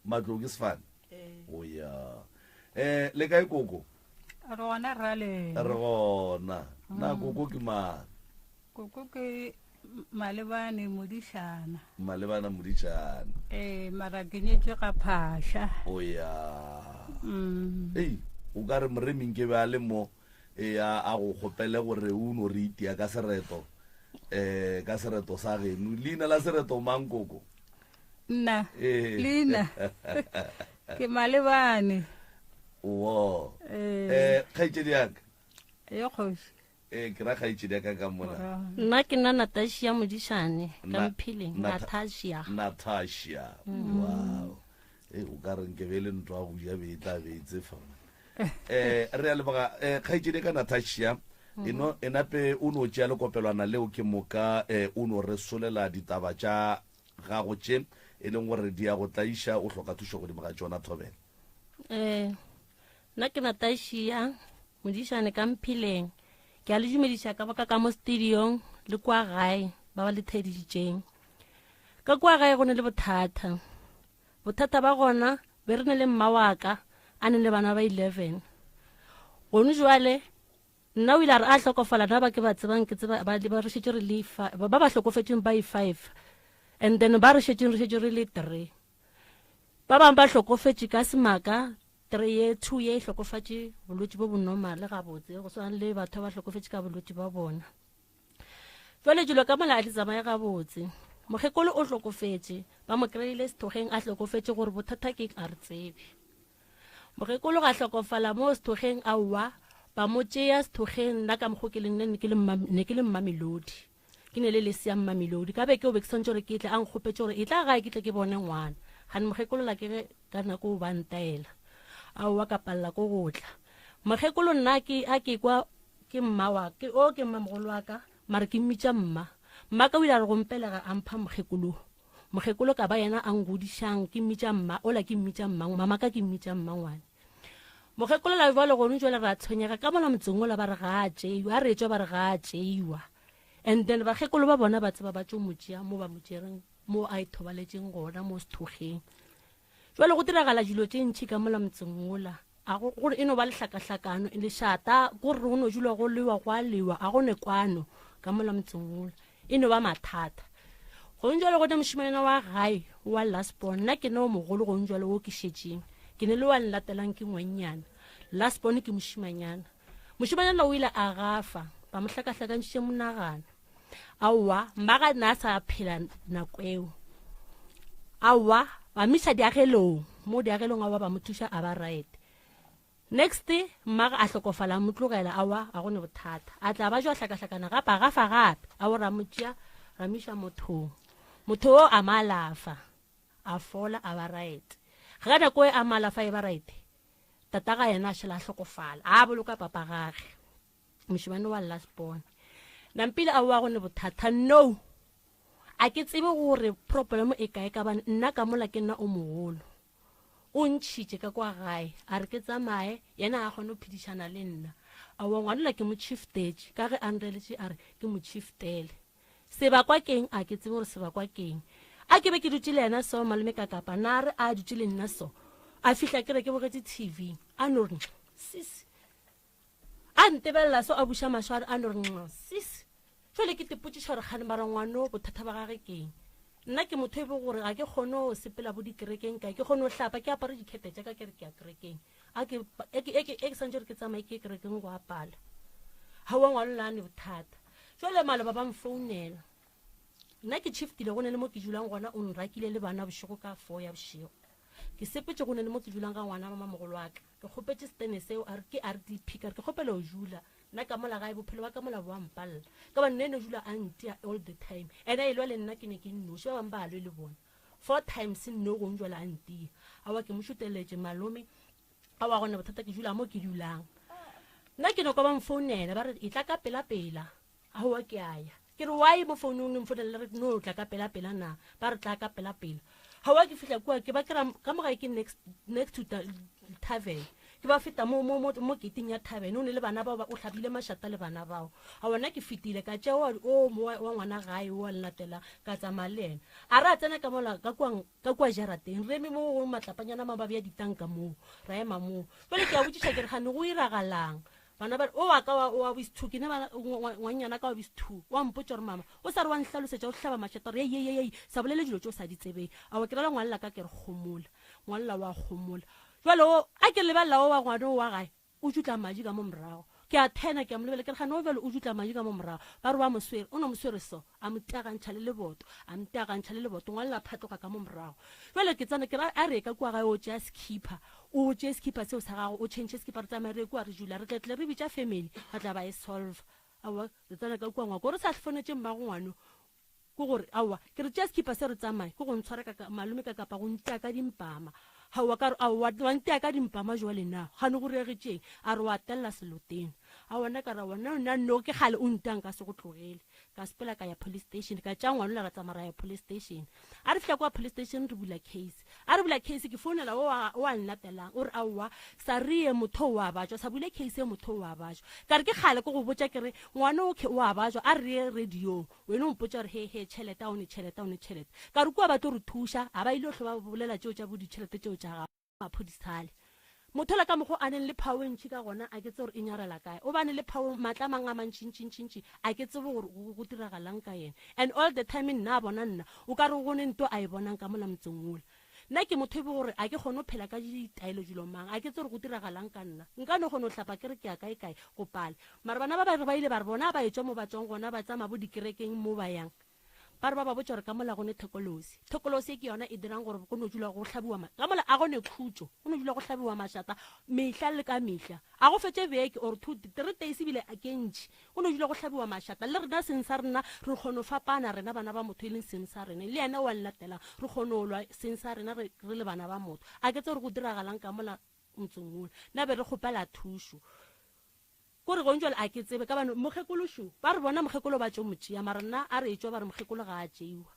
Matlou ke sefane o ya le kae koko re gona na koko ke mang koko ke malebane modišana mara ke nyetše ka phasha o ya o ka re moreming ke be a le mo a go kgopele gore o no re itia ka sereto sa geno leina la sereto mang koko nna leina ke malebane wo kgaitšedi yaka yo kgoši ke ra kgaitšedi yaka ka mona nna ke nna Natasha Modišane ka Mpheleng Natasha wow o ka re nke be le ntwa go ja be tla beetse fa re a leboga kgaitšedi ka Natasha eno enape o no tšea lekopelwana leo ke moka o no re solela ditaba tša gago tše e leng gore di ya go tlaiša o hloka thušo godimo ga tšona thobela nna ke Natasha Modišane ka Mpheleng ke a le dumediša ka baka ka mo studiong le kwa gae ba ba le theditšeng ka kwa gae go ne le bothata ba gona be re ne le mma waka a ne le bana ba 11 gone jwale nna o ile a re a hlokofala na ba ke ba tsebang ke tseba ba re šetše re le ba ba hlokofetšeng ba 5 and then ba re šetšeng re le 3 ba bang ba hlokofetše ka semaka 3 ye 2 ye hlokofatše bolwetši bo bonomale ga botse go swana le batho ba hlokofetše ka bolwetši ba bona jwale dilo ka mola a di tsamaya ga botse mokgekolo o hlokofetše ba mo kry-ile sethogeng a hlokofetše gore bothata ke a re tsebe mokgekolo ga hlokofala mo sethogeng aowa ba mo tšea sethogeng nna ka mokgokeleng ne ke le Mmamelodi ke ne le Lesia Mmamelodi ka beke o be ke swantse gore ke tle a nkgopetse gore e tla gae ke tle ke bone ngwana gane mokgekolola ke ka nako o ba ntaela aowa ka palela ko gotla mokgekolo nna a ke kwa ke mma ke mmamogolo wa ka mare ke mmitša mma ka o ile a re gompelega a mpha mokgekolo ka ba yena a ngodišang ke mmitša mma ola ke mmitša mma mama ka ke mmitša mma ngwane mokgekolo la jwale gone jwale ra tshwenyega ka mola motseng ola ba re ga a tšeiwa a re etswa ba re ga a tšeiwa and then bakgekolo ba bona ba tseba ba tšo motšea mo ba motšereng mo a ithobaletšeng gona mo sethogeng jwale go diragala dilo tše ntšhi ka mola motseng ola a gore e no ba lehlakahlakano lešata gore go no dula go lewa go a lewa a gone kwano ka mola motseng ola e no ba mathata gone jwale go ne mošimanyana wa gae wa Lasbon nna ke ne o mogolo gone jwale o ke šetšeng ke ne le wa nlatelang ke ngwenyana Lasbon ke mošimanyana o ile a gafa ba mo hlakahlakantšitše monagano aowa mmaga nna a sa phela nako eo aowa ba misa diagelong mo diagelong aowa ba mo thuša a ba right next mmaga a hlokofala mo tlogela aowa a gone bothata a tla ba jwa hlakahlakana gape a gafa gape a bo ramotšea ramiša mothong motho o a malafa a fola a ba right ga nako e a malafa e ba right tata ga yena a šhela a hlokofala a boloka papa gage mošimane wa last born nampile a wa gone bothata no a ke tsebe gore problem e kae ka bana nna ka mola ke nna o mogolo o ntšhitše ka kwa gae a re ke tsamaye yena a kgone go phedišana le nna a wa ngwanola ke mo chieftage ka ge a nreletše a re ke mo chieftele sebakwa keng a ke tsebe gore sebakwa keng a ke be ke dutse le yena so malome ka kapa na re a dutse le nna so a fihla ke re ke bogetse tv a no re sis a ntebelela so a buša mašo a no re sis jale ke tepotšiša gore gane bara ngwano bothata ba gage keng nna ke motho e be gore ga ke kgone go sepela bo dikerekeng kae ke kgone go hlapa ke apare dikete tša ka ke re ke ya kerekeng ke santse re ke tsamaye ke kerekeng go apala ga wa ngwalolane bothata jale male ba ba mfounela nna ke chiefile go ne le mo ke dulang gona o nrakile le bana bošego ka 4 ya bošego ke sepetse go ne le mo ke dulang ka ngwana mama mogolo wa ka ke kgopetse stene seo a re ke RDP ka re ke kgopela o jula nna ka mola gae bophelo ba ka mola bo ampalla ka ba nne jula antia all the time ena e lwa le nna ke ne ke nnoši ba bang ba alwe le bona 4 times no go njwala antia a wa ke mo shuteletse malome a wa gona bothata ke jula mo ke dulang nna ke no ka ba mfounela ba re e tla ka pela a wa ke aya ke re why mo founung ne mfounela re no tla ka pela na ba re tla ka pela ha wa ke fihla kwa ke ba kera ka moga ke next to the tavern ke ba feta mo gating ya tavern o ne le bana ba o hlabile mashata le bana bao a bona ke fitile ka tšea wa ngwana gae wa latela ka tsamalena a ra tsena ka mola ka kwa jarateng re mo matlapanyana mababi ya ditanka mo ra ema mo pele ke a botšiša ke re gane go iragalang bana ba o wa ka wa wis2 ke ne ba ngwanyana ka wa wis2 wa mpotša gore mama o sa re wa nhlalosetša o hlaba mashata re ye sa bolele dilo tšeo sa di tsebeng a wa ke rala ngwalela ka ke re gomola ngwalela wa gomola jwale a ke lebalela o wa ngwane wa gae o jutla madi ka mo morago ke a thena ke a molebele ke re gane o bjale o jutla madi ka mo morago ba re wa moswere o ne moswere so a moteagantšha le leboto ngwalela phatloga ka mo morago jwale ke tsana ke a re ka kua gae o tšea skipper seo sa gago o change skipper tsa mere kua re jula re tletle re bitša family ba tla ba e solve awa re tsana ka kua ngwako re sa tlhonetse mmago ngwano ko gore awa ke re tšea skipper se re tsamaye ko go ntshwara ka malome ka kapa go ntea ka dimpama hawa ka wa ntea ka dimpama jwale na gane go regetšeng a re wa tella seloteng a wona ka ra wona nna no ke gale o ntang ka se go tlogele ka sepela ka ya police station ka tša ngwana la tsamara ya police station a re fihla kwa police station re bula case ke founela wa nnatelang o re aowa sa rie motho wa bajwa sa bule case e motho wa bajwa ka re ke gale ko go botša ke re ngwana o ke wa bajwa a re radio wena o mpotša re he tšhelete a one tšhelete ka re kua ba tlo re thuša a ba ile go ba bolela tšeo tša boditšhelete tšeo tša ga maphodisale motho la ka mogo a neng le power ntši ka gona a ke tse gore e nyarela kae o bane le power matla mang a mantšintšintšintši a ke tsebe gore go diragalang ka yena and all the time nna a bona nna o ka re go ne nto a e bonang ka mola motseng ola nna ke motho e be gore a ke kgone go phela ka ditaelo dilo mang a ke tse gore go diragalang ka nna nka no kgone go hlapa ke re ke ya kae go pala mara bana ba ba ile ba re bona ba etswa mo batswang gona ba tsama bo dikerekeng mo ba yang ba re ba ba botša gore ka mola gone thekolosi e ke yona e dirang gore go no dula go hlabiwa ka mola a gone khutso go no dula go hlabiwa mashata mehla le ka mehla a go fetse beke or 3 days bile a kentši go no dula go hlabiwa mashata le rena seng sa rena re kgone fapana rena bana ba motho e leng seng sa rena le yena wa nnatelang re kgone lwa seng sa rena re le bana ba motho a ke tse gore go diragalang ka mola motseng ola nna be re kgopela thušo kore go ntšwele a ke tsebe ka bano mokgekološo ba re bona mokgekolo ba tšo motšea mara nna a re etswa ba re mokgekolo ga a tšeiwa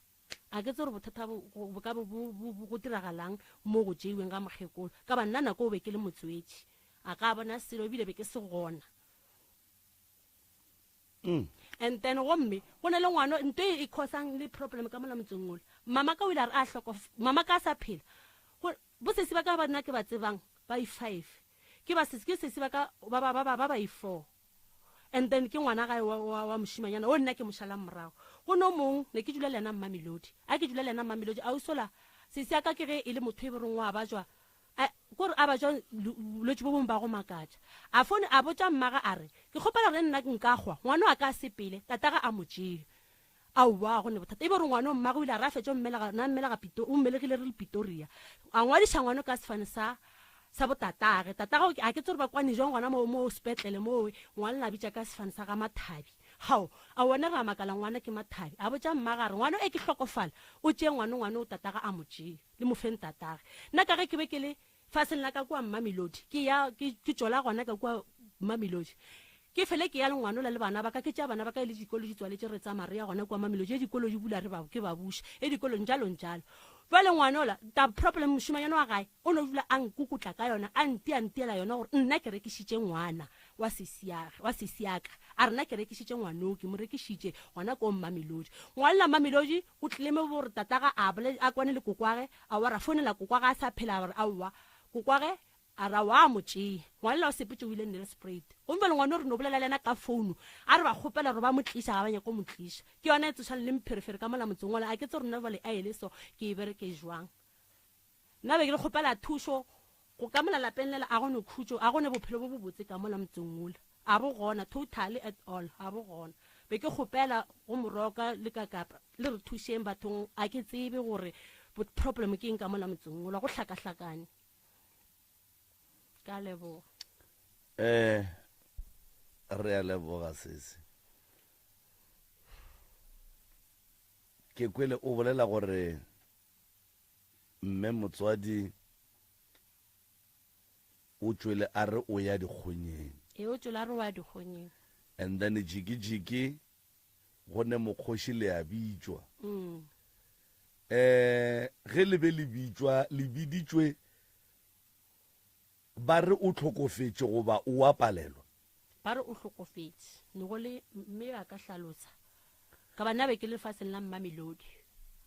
a ke tse gore bothata bo ka go diragalang mo go tšeiweng ka mokgekolo ka ba nna nako o be ke le motswetši a ka bona selo ebile be ke se gona and then gomme go ne le ngwana nto e causang le problem ka mola motseng ola mama ka o ile a re a mama ka a sa phela bo sesi ba ka ba nna ke ba tsebang ba i5 ke ba sesi ba ka ba i4 and then ke ngwana gae wa moshimanyana o nna ke moshala morago go no mong ne ke dula le yena Mamelodi a ke dula le yena Mamelodi a usola sesi ya ka ke ge e le motho e bereng wa bajwa gore a bajwa lotse bo bong ba go makatša a fone a botša mmaga a re ke kgopela re nna nka gwa ngwana a ka sepele tataga a motšele aowa go ne bothata e be re ngwana o mmago o ile a ra fetsa o mmelegile re le Pretoria a ngwadiša ngwana ka sefane sa botatage tatago a ke tse re ba kwane jang ngwana mo sepetlele moo ngwana la bitša ka sefane sa ga Mathabi hao a wona ra makala ngwana ke Mathabi a botša mmagare ngwana e ke hlokofala o tšee ngwana o tataga a motšee le mofeng tatage nna ka ge ke be ke le faseng la ka kua Mamelodi ke tšola gona ka kua Mamelodi ke fele ke ya le ngwana le bana ba ka ke tša bana ba ka le dikolo di tswaletse re tsa Maria gona kua Mamelodi e dikolo di bula re ba ke ba buša e dikolo njalo ba le ngwana ola ta problem moshimanyana wa gae o no dula a nkukutla ka yona a ntiela yona gore nna ke rekišitše ngwana wa sesiaka a rena ke rekišitše ngwaneo ke mo rekišitše ngwana ko Mamelodi ngwana Mamelodi o tlileme gore tataga a kwane le kokwage a wa ra fonela kokwage a sa phela gore aowa kokwage a ra wa motšee ngwana o sepetse o ile Nelspruit gomme le ngwana o re no bolela le ena ka founu a re ba kgopela gore ba mo tliša ga banya ko mo tliša ke yona e tsošang le mpherefere ka mola motseng ola a ke tse rona bale a ele so ke e bereke jwang nna be ke le kgopela thušo go ka mola lapeng lela a gone khutšo a gone bophelo bo bo botse ka mola motseng ola a bo gona totally at all a bo gona be ke kgopela go moroka le ka kapa le re thušeng bathong a ke tsebe gore problem ke eng ka mola motseng ola go hlakahlakane ka leboga re a leboga sese ke kwele o bolela gore mme motswadi o tšwele a re o ya dikgonyeng o tšwele a re o ya dikgonyeng and then jiki go ne mokgoši le a bitšwa ge le be le bitšwa le biditšwe ba re o tlhokofetše goba o a palelwa ba re o tlhokofetše ne go le mme ba ka hlalosa ka bana be ke lefaseng la Mamelodi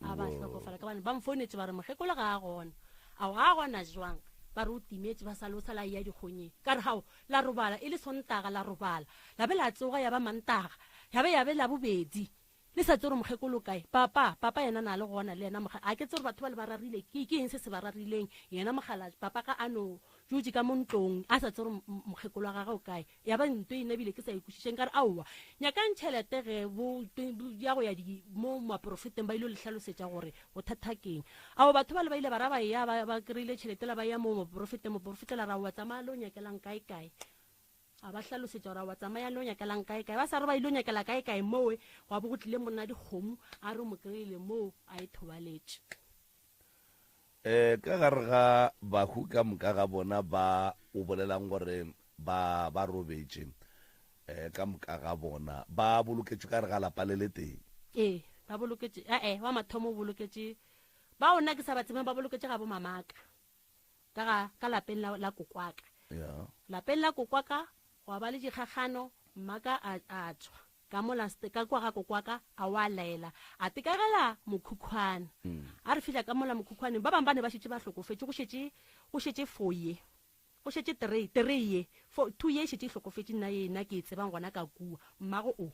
a ba hlokofala ka bana ba mfonetse ba re mogekolo ga a gona a ga gona jwang ba re o timetše ba salosa la ya dikgonyeng ka re gao la robala e le Sontaga la robala la be la tsoga ya ba Mantaga ya be la bobedi le sa tsore mogekolo kae papa yena na le gona le yena a ke tsore batho ba le ba rarile ke eng se se ba rarileng yena mogala papa ka ano juji ka montlong a sa tsore mogekolo wa gagwe kae ya ba ntwe e nebile ke sa ikušišeng ka re aowa nyakang tšhelete ge ya go ya mo maprofeteng ba ile le hlalosetša gore bothata keng ao batho ba le ba ile ba ra ba ya ba kry-ile tšhelete la ba ya mo moprofete la ra wa tsamaya le o nyakelang kae a ba hlalosetša gore wa tsamaya le o nyakelang kae ba sa re ba ile o nyakela kae mowe wa bo go tlile monna dikgomo a re mo kry-ile moo a e thobaletše ka gare ga bahu ka moka ga bona ba o bolelang gore ba robetše ka moka ga bona ba boloketše ka re ga lapa le le teng ba boloketše wa mathomo o boloketše ba ona ke sa ba tsebeng ba boloketše ga bo mamaka ka lapeng la kokwaka lapeng la kokwaka wa ba le dikgagano mmaka a tswa ka mola ka kwa ga kokwaka a wa laela a tekagela mokhukhwane a re fihla ka mola mokhukhwane ba bang ba ne ba šetše ba hlokofetše go šetše 4 ye go šetše 3 ye 2 ye šetše hlokofetše nna ke tsebang gona ka kua mmago o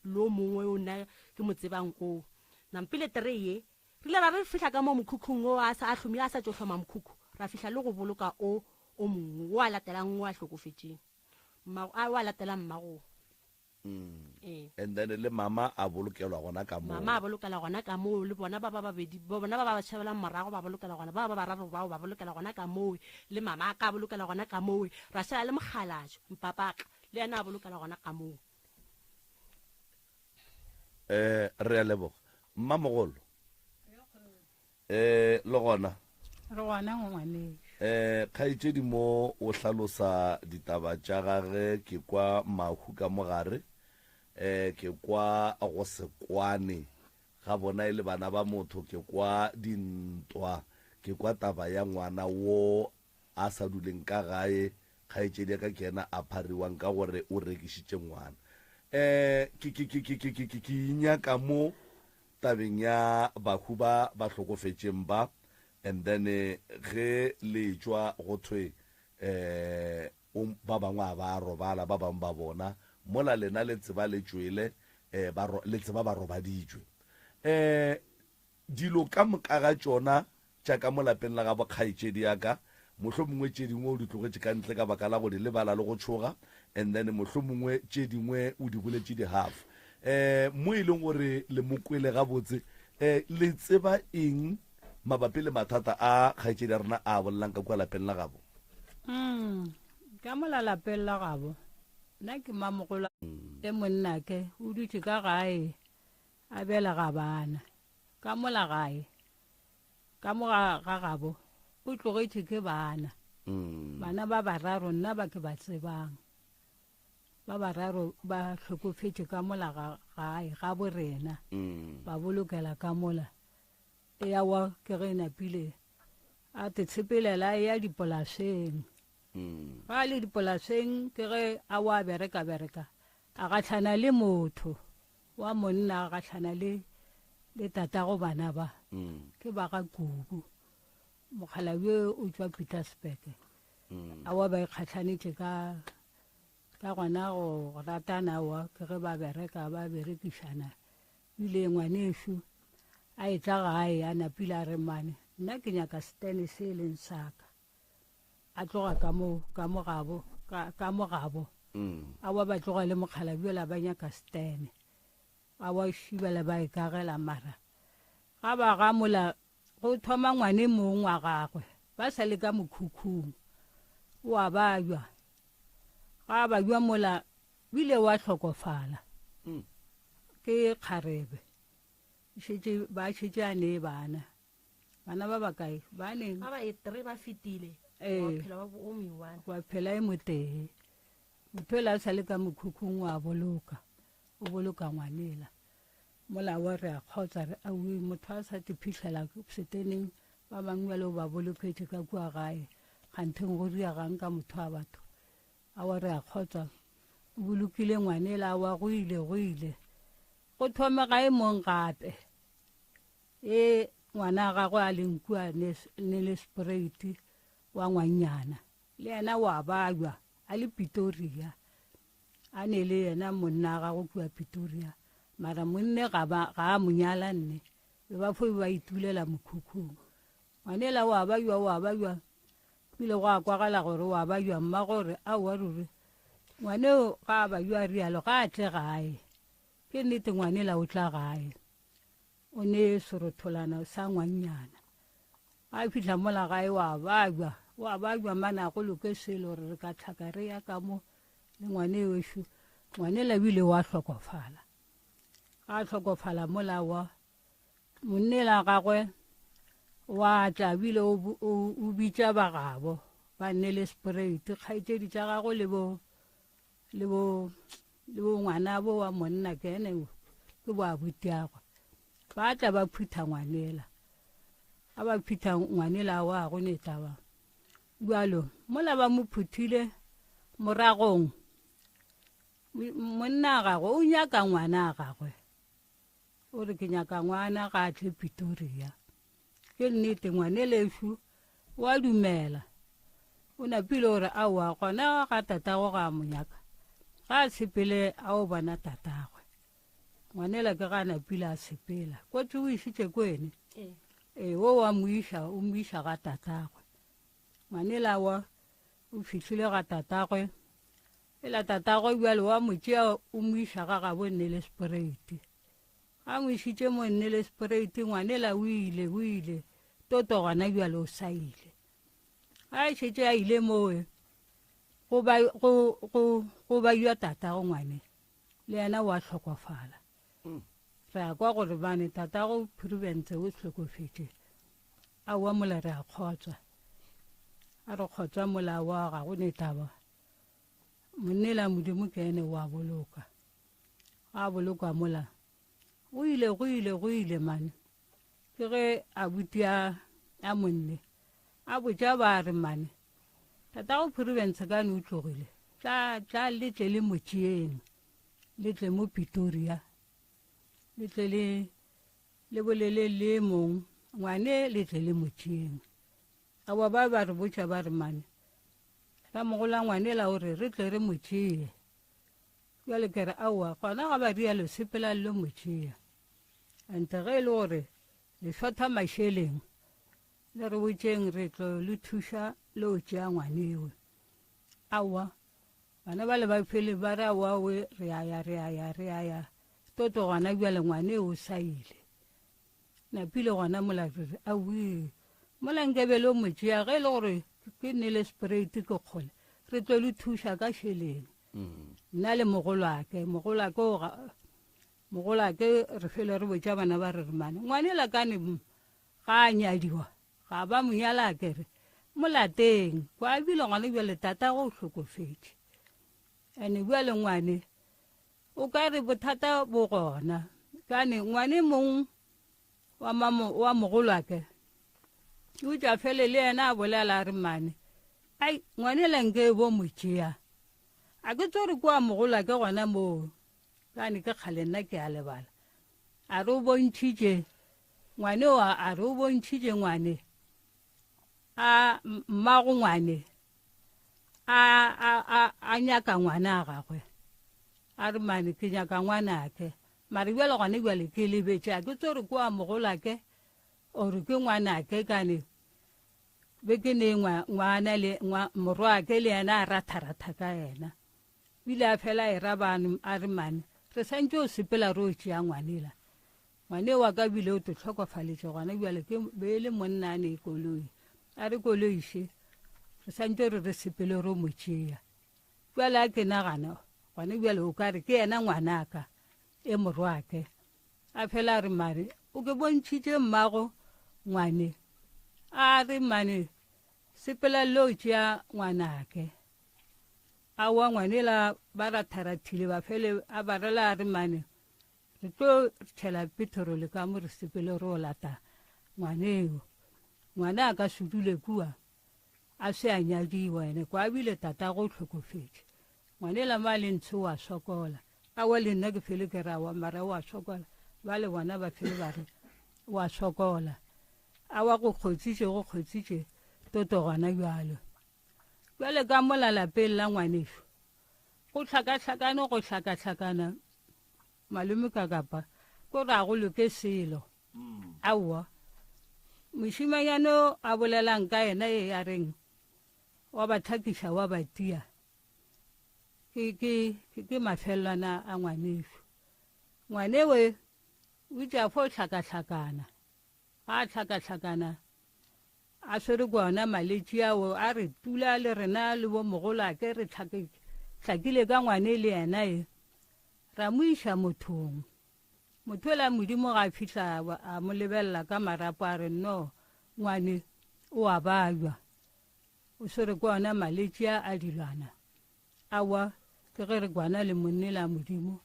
lo mongwe o nna ke mo tsebang ko nampile 3 ye rile ra re fihla ka mo mokhukhung o a sa hlomile a sa tšo hloma mokhukhu ra fihla le go boloka o mongwe wa latelang wa hlokofetšeng a wa latela mmago and then le mama a bolokelwa gona ka moo mama a bolokela gona ka moo le bona ba babedi bona ba ba tšhabelang morago ba bolokela gona ba bararo bao ba bolokela gona ka moo le mama a ka bolokela gona ka moo ra šala le mogalajo mpapaka le yena a bolokela gona ka moo re a leboga mmamogolo le gona re gona ngwaneng kgaetšedi mo o hlalosa ditaba tša gage ke kwa mahu ka mogare ke kwa go sekwane ga bona e le bana ba motho ke kwa dintwa ke kwa taba ya ngwana wo a sa duleng ka gae kgaetšedi ya ka ke ena a phariwang ka gore o rekišitše ngwana ke inyaka mo tabeng ya bahu ba hlokofetšeng ba and then ge le tšwa go thwe ba bangwe a ba robala ba bangwe ba bona mola lena le tseba le tšwele le tseba ba robaditšwe dilo ka moka ga tšona tša ka mo lapeng la ga bokgaetšedi yaka mohlho mongwe tše dingwe o di tlogetše ka ntle ka baka la go di lebala le go tšhoga and then mohlho mongwe tše dingwe o di boletše di half mo e leng gore le mokwele gabotse le tseba eng mabapi le mathata a kgaitsedi a rena a bolelang ka kwa lapeng la gabo? ka mola lapeng la gabo nna ke mamogola e monnake o dutse ka gae a bela ga bana ka mola gae ka mo ga gabo o tlogetše ke bana ba bararo nna ba ke ba tsebang ba bararo ba hlokofetše ka mola gae ga borena ba bolokela ka mola e ya wa ke ge napile a te tshepelela ya dipolaseng ga le dipolaseng ke ge a wa bereka a gatlhana le motho wa monna a gatlhana le tatago bana ba ke ba ga Kuku mokgalabe o tswa Pietersburg a wa ba ikgatlhanetše ka gona go ratana wa ke ge ba berekišana bile ngwanešu a etla gae a napile a re mane nna ke nyaka stene se e leng saka a tloga ka mo gabo a wa ba tloga le mokgalabiola ba nyaka stene a wa šibela ba ikagela mara ga ba gamola go thoma ngwane mong wa gagwe ba sa le ka mokhukhung wa bajwa ga ba jwa mola bile wa hlokofala ke kgarebe ba šetše a ne bana ba bakae ba neng ba e 3 ba fetile wa phela e motee mophela a sa le ka mokhukhung wa o boloka ngwanela mola wa re a kgotsa re aue motho a sa tiphitlhela seteneng ba bangwe ba le ba boloketše ka kua gae ganteng go diagang ka motho a batho a wa re a kgotsa o bolokile ngwanela wa go ile go thome gae mong gape ngwana gagwe a leng kua ne le sprite wa ngwanyana le yena wa bajwa a le Pretoria a ne le yena monna gagwe kua Pretoria mara monne ga a monyala nne ba fo ba itulela mokhukhung ngwanela wa bajwa bile go a kwagala gore wa bajwa mma gore a wa ruri ngwaneo ga ba jwa rialo ga a tle gae ke nnete ngwanela o tla gae o ne sorotholana sa ngwanyana a fihla mola gae wa bajwa mana go loke selo re ka tlhaka re ya ka mo le ngwaneo ngwanela bile wa hlokofala a hlokofala mola wa monnela gagwe wa tla bile o bitša ba gabo ba nne le sprite kgaitšedi tša gago le bo ngwana bo wa monna ke ene ke bo abutiagwe ba tla ba phutha ngwanela a ba phutha ngwanela wa go netaba bjalo mola ba mo phuthile moragong monna gagwe o nyaka ngwana gagwe o re ke nyaka ngwana ga a tle Pretoria ke nnete ngwaneleshu wa dumela o napile gore aowa gona ga tatago ga monyaka ga a sepele a o bona tatagwe ngwanela ke ga napile a sepela kotse o išitše kwene wo wa o moiša ga tatagwe ngwanela wa o fihlile ga tatagwe ela tatagwe bjale wa motšea o moiša ga gabo nne le sprite ga mo išitše mo nne le sprite ngwanela o ile toto gona bjale o saile a šetše a ile moe go ba jwa tatago ngwane le yena wa hlokofala re a kwa gore bane tatago province o hlokofetše a wa mola re a kgotsa a re kgotsa mola wa ga go netaba monnela modimo ke ene wa boloka a boloka mola go ile mane ke ge a butia a monne a botša ba re mane tatago province ka ne o tlogile tla letle le motšeeng letle mo Pretoria letle le bolele le mong ngwane letle le motšeeng a wa ba re botša ba re mane ka mogola ngwanela o re tle re motšee bjale ke re aowa gona ga ba rialo sepela le motšea ante ge e le gore le shotha mašeleng le re botšeng re tlo le thuša le o tšea ngwaneo aowa bana ba le ba phele ba re aowa we re aya toto gona bjale ngwane o saile napile gona mola re awi mola nkebele o motšea ge e le gore ke nnele sprate ke kgole re tlo le thuša ka šheleng nna le mogolwake re fele re botša bana ba re remane ngwane la kane ga a nyadiwa ga ba monyala kere molateng kwa bile ngwane bjale tata go hlokofetše ane bjale ngwane o ka re bothata bo gona kane ngwane mong wa mogolwake o tša fele le yena a bolela re mane ai ngwane lenke bo motšea a ke tsore kwa mogolwake gona moo kane ke kgale nna ke a lebala a re o bontšhitše ngwane a re o bontšhitše ngwane a mmago ngwane a nyaka ngwana a gagwe a re mane ke nyaka ngwanake mare bjale gone bjale ke lebetše a ke tsore kwa mogolake ore ke ngwanake kane be ke ne ngwana le morwake le yena a ratharatha ka yena bile a fela e rabane a re mane re santse o sepela re o tšea ngwanela ngwane wa ka bile o te tlhokofaletše gona bjale ke be le monna a ne koloi a re koloiše re santse re sepele re o mo tšea bjale a ke nagana gone bjale o ka re ke yena ngwanaka e morwake a fela a re mane o ke bontšhitše mmago ngwane a re mane sepela lo tšea ngwanake a wa ngwanela ba ratharathile ba fele a barela a re mane re tlo tšhela petrole ka mo re sepele re o lata ngwaneo ngwana a ka sedule kua a se a nyadiwa ene kwa bile tata go hlokofetše ngwanela ma le ntsho wa sokola a wa le nna ke fele ke ra wa mara wa sokola ba le bona ba fele ba re wa sokola a wa go kgotsitše toto gona bjalo bjale ka mola lapeng la ngwaneso go hlakahlakana malome ka kapa ko ra go loke selo aowa mošimanyano a bolelang ka yena e ya reng wa ba thakiša wa ba tia ke mafelelwana a ngwaneso ngwanewe o tša fo hlakahlakana a hlakahlakana a swere kwana maletši ao a re tula le rena le bo mogolake re hlakile ka ngwane le yena e ra mo iša mothong motho la modimo ga fihla a mo lebelela ka marapo a re no ngwane o a balwa o swere kwana maletši a dilwana awa ke ge re kwana le monne la modimo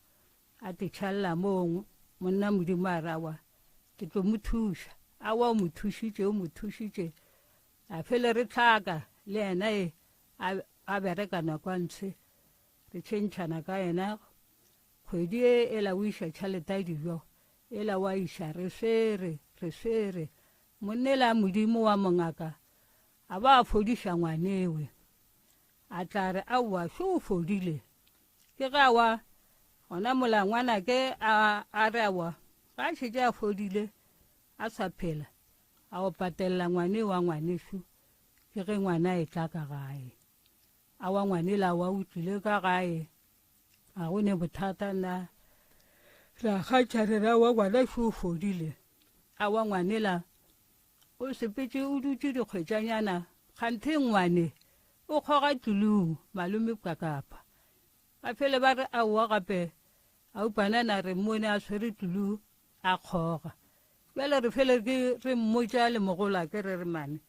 a te tšhalela moo monna modimo a rawa ke tlo mo thuša awa o mo thušitše a fele re tlhaka le yena e a bereka nakwantshe re tšhentšhana ka yena kgwedi e la o iša tšhalete a dijo e la wa iša re swere monne la modimo wa mongaka a ba a fodiša ngwanewe a tla re aowa se o fodile ke ga wa gona mola ngwanake a re awa ga a šetse a fodile a sa phela a o patelela ngwane wa ngwaneso ke ge ngwana e tla ka gae a wa ngwanela wa utlwile ka gae ga go ne bothata na ra kgatšharera wa ngwana se o fodile a wa ngwanela o sepetse o dutse dikgwetšanyana kganthe ngwane o kgoga tulung malome ka kapa a fele ba re aowa gape a upanana re mmone a swere tulu a kgoga bjale re fele re mmotša le mogolake re re mane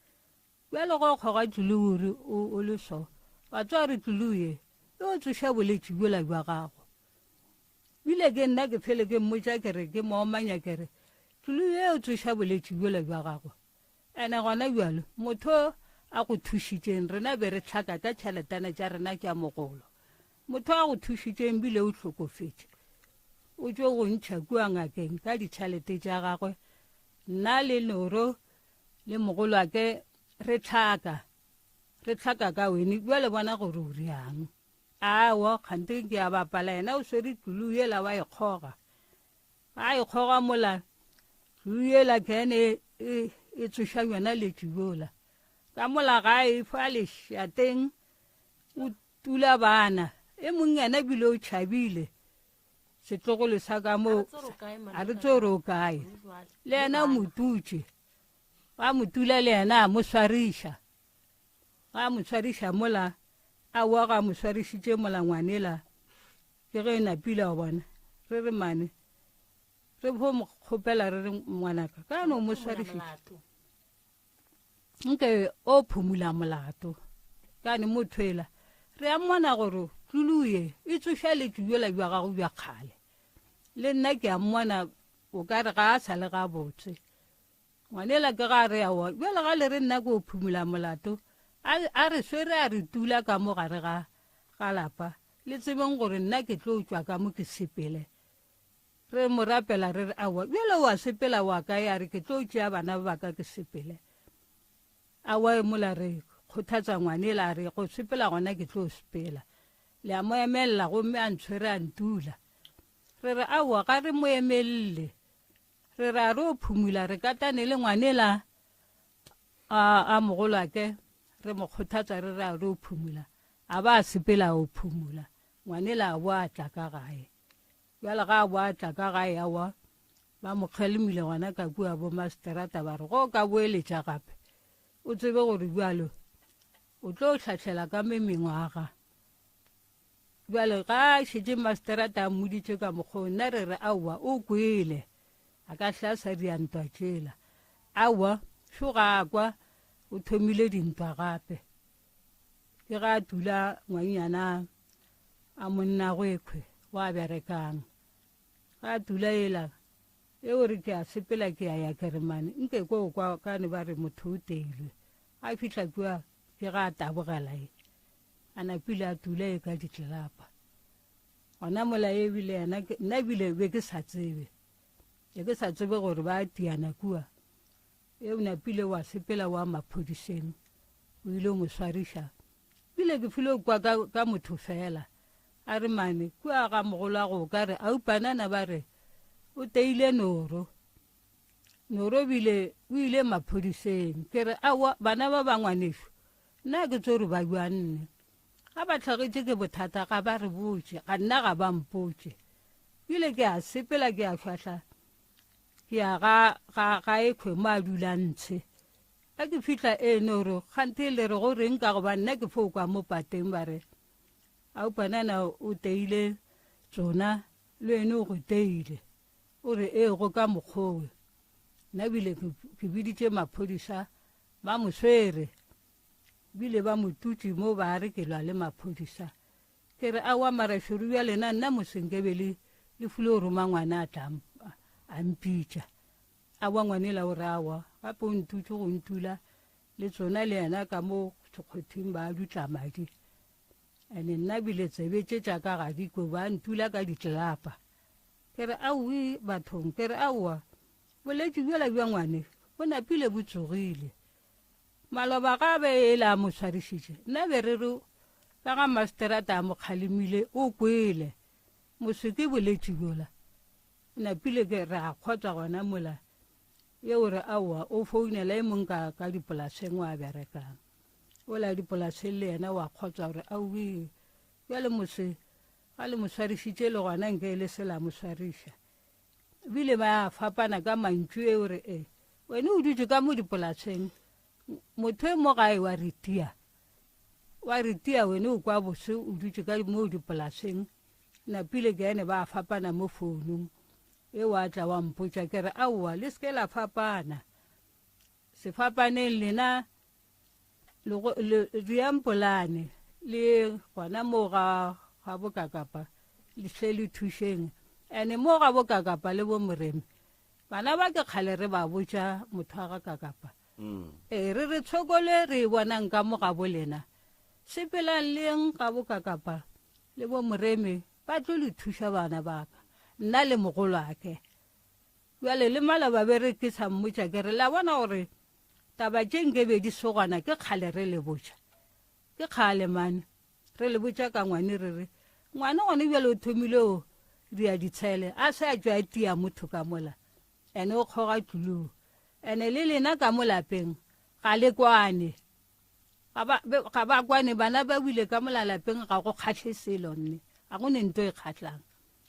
bjale go kgoga tulu ore o le so wa tswa re tulu ye o tsoša boletši bjola jwa gago bile ke nna ke fele ke mmotša kere ke moomanya kere tulu ye o tsoša boletši bjola jwa gago ene gona bjalo motho a go thušitšeng rena be re tlhaka ka tšhaletana tša rena tša mogolo motho a go thušitšeng bile o hlokofetše o tšo go ntšha kua ngakeng ka ditšhalete tša gagwe nna le noro le mogolwake re tlhaka ka wene bjale bona gore o riang awa kgante ke a bapala yena o swere tulu yela wa ikgoga a ikgoga mola tulu yela ke ene e tsoša yona letši bola ka mola ga e fa lešateng o tula bana e mong yena bile o tšhabile setlogolo sa ka mo a re tsore o kae le ena o motutse ga motula le ena a mo swariša ga mo swariša mola a wa ga mo swarišitše mola ngwanela ke ge napila wa bona re re mane re bo mo kgopela re re ngwanaka ka no mo swarišitše nke o phumula molato ka ne mothwela re a mmona gore tluluye e tsošaletše bjola bja gago bja kgale le nna ke a mmona o ka re ga a sa le ga botse ngwanela ke ga re awa bjala ga le re nna ke o phumula molato a re swere a re tula ka mo gare ga lapa le tsebeng gore nna ke tlo tšwa ka mo ke sepele re mo rapela re re awa bjala wa sepela wa ka ya re ke tlo tšea bana ba ka ke sepele awa mola re kgothatsa ngwanela a re go sepela gona ke tlo sepela le a mo emelela gomme a ntshwere a ntula re re awa ga re mo emelele re ra re o phumula re katane le ngwanela a mogolwake re mo kgothatsa re ra re o phumula a ba sepela o phumula ngwanela a boa tla ka gae bjale ga a boa tla ka gae awa ba mo kgelemile ngwana ka kua bo masterata ba re go ka boeletša gape o tsebe gore bjalo o tlo tlhatlhela ka memengwaga bjale ga šetse masterata a mmoditše ka mokgwa nna re re aowa o kwele a ka hlasa diantwa tšela aowa šo ga a kwa o thomile dintwa gape ke ga a tula ngwanyana a monna gwekgwe wa berekang ga a tula ela eo re ke a sepela ke a ya keremane nke ko kwa ka ne ba re motho o teilwe a fitlha kua ke ga a tabogela e a napile a tula e ka ditlelapa gona mola ebile nna ebile be ke sa tsebe gore ba tiana kua eo napile wa sepela wa maphodiseng o ile o mo swariša bile ke file kwa ka motho fela a re mane kua ga mogolo a go ka re aupanana ba re o teile noro bile o ile maphodiseng ke re awa bana ba bangwaneso nna ke tsore ba jwanne ga ba tlhagetše ke bothata ga ba re botse ga nna ga ba mpotse bile ke a sepela ke a šwatlha ke ya ga ekgwe mo a dulantshe a ke fitlha noro kgante le re go reng ka goba nna ke fo kwa mo pateng ba re aupanana o teile tsona le ene o go teile o re go ka mokgowe nna bile ke biditše maphodisa ba mo swere bile ba mo tutse mo ba re ke lwa le maphodisa ke re awa marašoru ya lena nna mosenkebe le fule o roma ngwana a tla a mpitša awa ngwanela o re awa gape o ntutse go ntula le tsona le yena ka mo sekgothing ba dutla madi ane nna bile tsebetše tša ka ga diko ba ntula ka ditlelapa ke re aowe bathong ke re aowa boletše bjela bja ngwane bo napile bo tsogile maloba gabe e la mo swarišitše nna be re re ka ga masterata a mo kgalemile o kwele moseke boletše bjola napile ke re a kgotsa gona mola yeo re aowa o founela e mong ka dipolaseng wa berekang ola dipolaseng le yena wa kgotsa gore aowe bjale mose ga le mo swarišitše le gona nke le se la mo swariša bile ba fapana ka mantšu eo re wena o dutse ka mo dipolaseng motho e mo gae wa retia wena o kwa bose o dutse ka mo dipolaseng napile ke ene ba fapana mo founung e wa tla wa mpotša ke re aowa le seke la fapana sefapaneng lena riampolane le gona mo ga bokakapa le hle le thušeng ane mo ga bokakapa le bo moremi bana ba ke kgale re ba botša motho wa ga kakapa re tshokole re bonang ka mo ga bo lena sepelang leng ga bokakapa le bo moremi ba tlo le thuša bana baka nna le mogolo ake bjale le mala ba bere ke sa mmotša ke re la bona gore taba tše nkebe di sogana ke kgale re le botša ke kgale mane re le botša ka ngwane re re ngwane gone bjale o thomile o dia ditshele a se a tšwa a tia motho ka mola ene o kgoga tulong ene le lena ka mo lapeng ga le kwane ga ba kwane bana ba buile ka mola lapeng ga go kgatlhe selo nne ga go ne nto e kgatlhang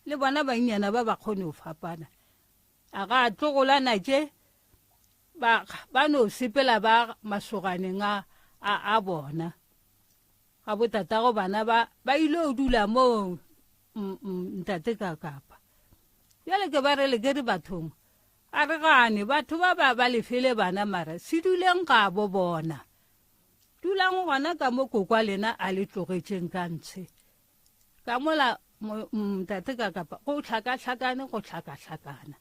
le bona bannyana ba kgone go fapana a ga tlogolana tje ba no sepela ba masoganeng a bona ga botatago bana ba ile o dula mo ntate Kakapa bjale ke ba rele ke re bathong a re gane batho ba lefele bana mara se duleng ga bo bona dulang gona ka mo kokwa lena a le tlogetšeng ka ntshe ka mola ntate Kakapa go tlhakatlhakane go tlhakatlhakana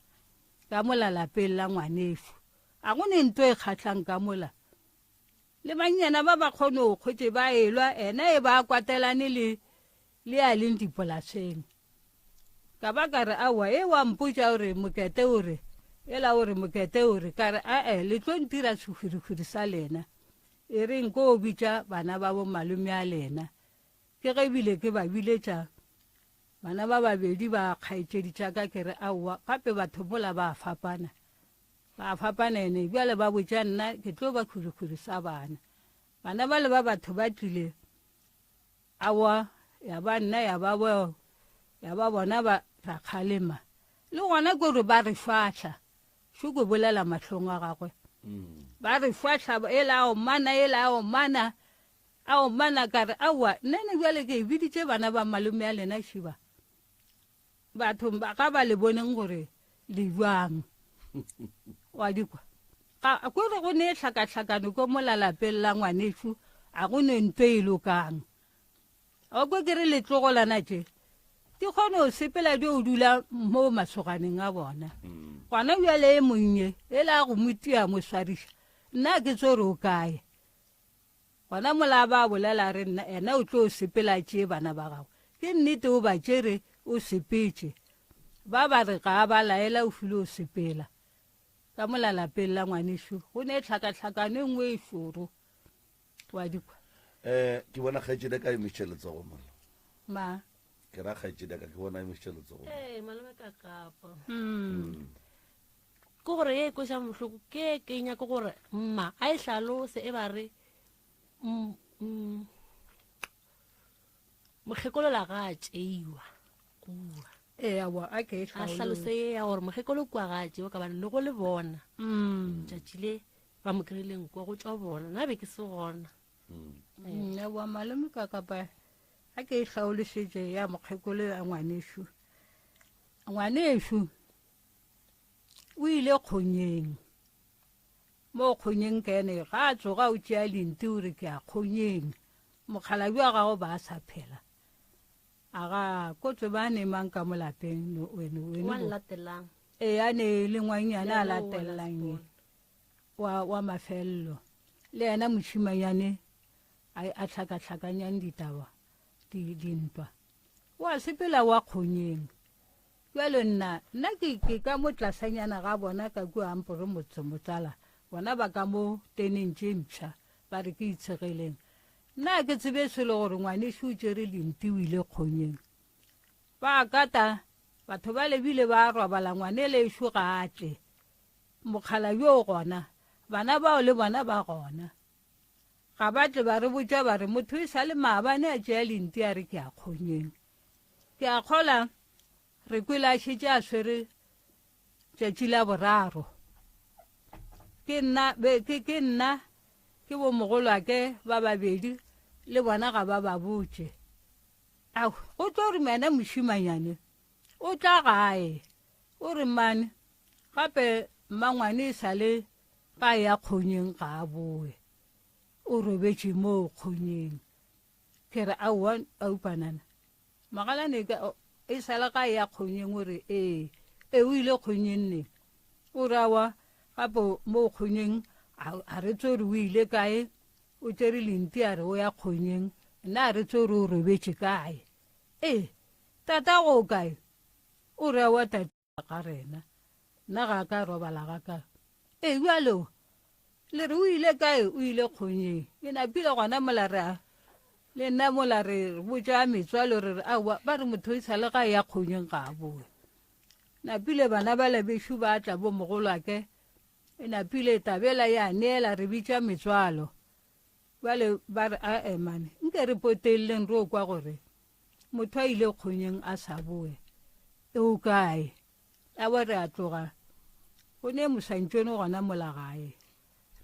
ka mola lapeng la ngwanefu a go ne ntho e kgatlhang ka mola le bannyana ba kgone go kgwetse ba elwa ena e ba kwatelane le a leng dipolaseng ka ba ka re aowa e wa mpotsa gore mokete ore ela ore mokete ore ka re ae le tlo ntira sehwirihwiri sa lena e reng ko o bitša bana ba bo malome a lena ke ge bile ke ba biletša bana ba babedi ba kgaetšedi tša ka ke re aowa gape batho mola ba fapana ene bjale ba botša nna ke tlo ba khwirihwiri sa bana ba le ba batho ba tlile aowa ya ba nna ya ba bona ba ra kgalema le gona ke gore ba re fahla šoko bolela mahlong a gagwe ba re fahla ela ao mana ka re aowa nene bjale ke ebiditše bana ba malome a lena šiba batho ga ba le boneng gore le jwang wa dikwa ko re go ne tlhakatlhakane ko molalapeng la ngwanešu a go ne ntho e lokang a ko ke re letlogolana tše ke kgone go sepela di o dula mo masoganeng a bona gona bjale e monnye e la go motia moswariša nna ke tso re o kae gona mola ba bolela re nna ena o tlo sepela tše bana ba gago ke nnete o ba tšere o sepetse ba re ga ba laela o file o sepela ka mola lapeng la ngwanešu go ne tlhakatlhakane nngwe e šoro wa dikwa ke bona kgaetšedi ka emešeletsogo mala ma ke ra kgaetšedi ka ke bona emešeletsogo malome Kakapa ke gore ye koša mohloko ke nyaka gore mma a e hlalose e ba re mokgekolola ga a tšeiwa kua awa a ke a hlalose ya gore mokgekolo kua ga a tšeiwa ka bane le go le bona tšatši le ba mo kry-ileng kua go tšwa bona na be ke se gona awa malome Kakapa a ke hlaološetše ya mokgekolo a ngwanešu o ile kgonyeng mo kgonyeng ka ene ga a tsoga o tšea lente ore ke a kgonyeng mokgalabi wa gago ba a sa phela a ga kotse ba nemang ka molapeng a ne le ngwanyana a latelelang wa mafelelo le ena mošimanyane a tlhakatlhakanyang ditaba dintwa wa sepela wa kgonyeng bjalo nna ke ka mo tlasanyana ga bona ka kua ampore motsala bona ba ka mo teneng tše mpšha ba re ke itshegeleng nna ke tsebe selo gore ngwanešo o tšere lenti o ile kgonyeng ba kata batho ba lebile ba robala ngwane lešo ga atle mokgala yo gona bana bao le bona ba gona ga batle ba re botša ba re motho e sa le maabane a tšea lenti a re ke a kgonyeng ke a kgola re kwele a šetše a swere tšatši la boraro ke nna ke bo mogolwake ba babedi le bona ga ba botše go tlo re mena mošimanyane o tla gae o re mane gape mmangwane e sa le ga ya kgonyeng ga a boe o robetše mo kgonyeng ke re aowa aupanana magalane e sala ga ya kgonyeng ore o ile kgonyeng ne o rawa gape mo kgonyeng a re tsore o ile kae o tšere lenti a re o ya kgonyeng nna a re tsore o robetše kae tata go kae o rawa tata ka rena nna ga ka robala ga ka bjalo le re o ile kae o ile kgonyeng ke napile gona molara le nna mola re botša metswalo re re aowa ba re motho e sale ga ya kgonyeng ga a boe napile bana ba lebešo ba tla bo mogolwake e napile tabela ya neela re bitša metswalo bale ba re mane nke re poteleleng re o kwa gore motho a ile kgonyeng a sa boe o kae a bo re a tloga go ne mosantšone gona mola gae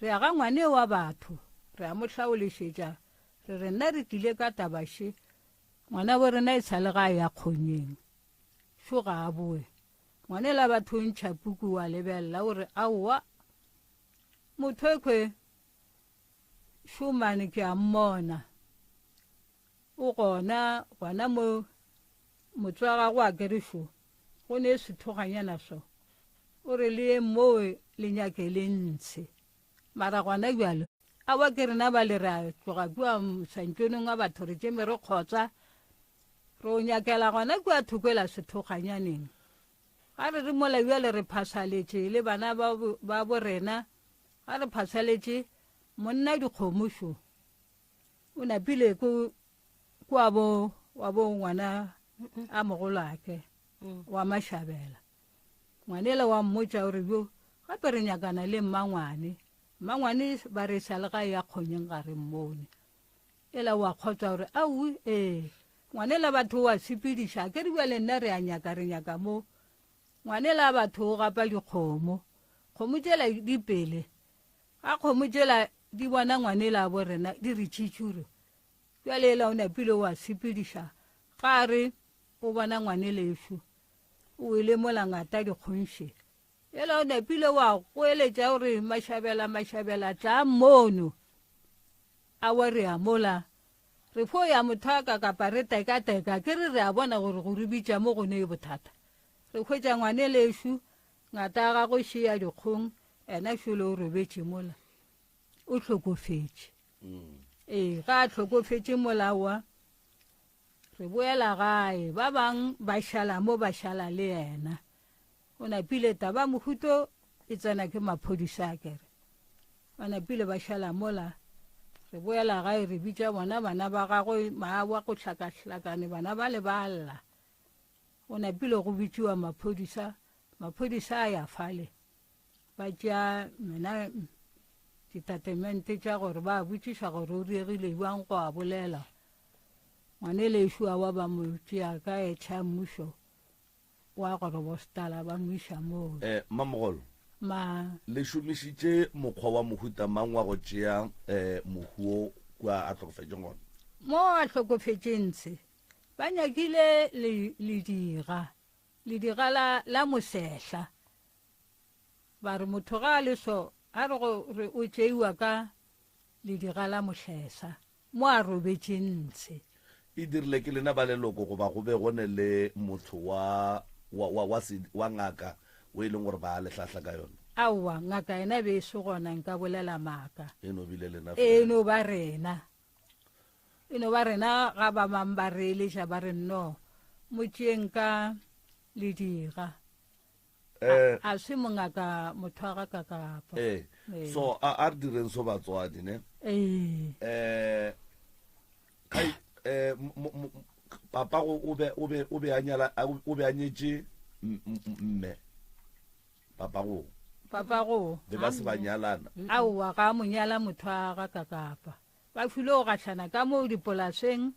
re aga ngwane wa batho re a mo hlaolešetša re re nna re tlile ka tabaše ngwana bo rena e sa le gae ya kgonyeng šo ga a boe ngwane la batho ntšha puku wa lebelela gore aowa motho ekwe šomane ke a mmona o gona mo motho wa gago a kerešo go ne sethoganyana so o re le moe le nyake le ntshe mara gona bjalo a wa ke rena ba le ra tloga kua mosantšoneng wa batho re tšeme re kgotsa re o nyakela gona kua thokwela sethoganyaneng ga re re mola bjale re phasaletše le bana ba borena ga re phasaletše monna dikgomošo o napile wa bo ngwana a mogolo ake wa mašhabela ngwanele wa mmotša gore bjo gape re nyakana le mmangwane ba re sa le gae ya kgonyeng ga re mmone ela wa kgotsa gore au ngwanela batho wa sepediša ke re bjale nna re nyaka mo ngwanela batho o gapa dikgomo kgomo tšela dipele ga kgomo tšela di bona ngwanela bo rena di re tšitšure bjale ela o napile wa sepediša ga re o bona ngwanelešu o ile mola ngata dikgonše ela o napile wa goeletša gore mašabela tla mono a wa re a mola re fo ya motho a ka kapa re teka ke re a bona gore go re bitša mo gone e bothata re hwetša ngwanelešu ngata a gago šea dikgong ena šole o robetše mola o hlokofetše ga a hlokofetše molawa re boela gae ba bang ba šala mo ba šala le yena o napile taba mohuto e tsena ke maphodisa kere ba napile ba šala mola re boela gae re bitša bona bana ba gagwe maawa go hlakahlakane bana ba le balla o napile go bitšiwa maphodisa a ya fale ba tšea mena ditatemente tša gore ba botšiša gore o riegile bjang go a bolela ngwanelešo a wa ba mo tšea ka etšha mmušo wa gore bostala ba moiša moo mamogolo le šomišitše mokgwa wa mohuta mang wa go tšea mohuo kua a tlhokofetšeng gona mo a tlhokofetšentse ba nyakile ledira la mosehla ba re motho ga a leso a re gore o tšeiwa ka ledira la mohlesa mo a robetšentse e dirile ke lena ba leloko goba go be gone le motho wa ngaka o e leng gore ba a lehlahla ka yone aowa ngaka ena be se gona nka bolela maaka eno ba rena ga ba mang ba re eletša ba re no mo tšeeng ka ledira a se mongaka motho a ga kakapa so a re direng so batswadi ne papa o be a nyetše mme papa go be ba se ba nyalana aowa ga mo nyala motho a ga kakapa ba file go gahlana ka mo dipolaseng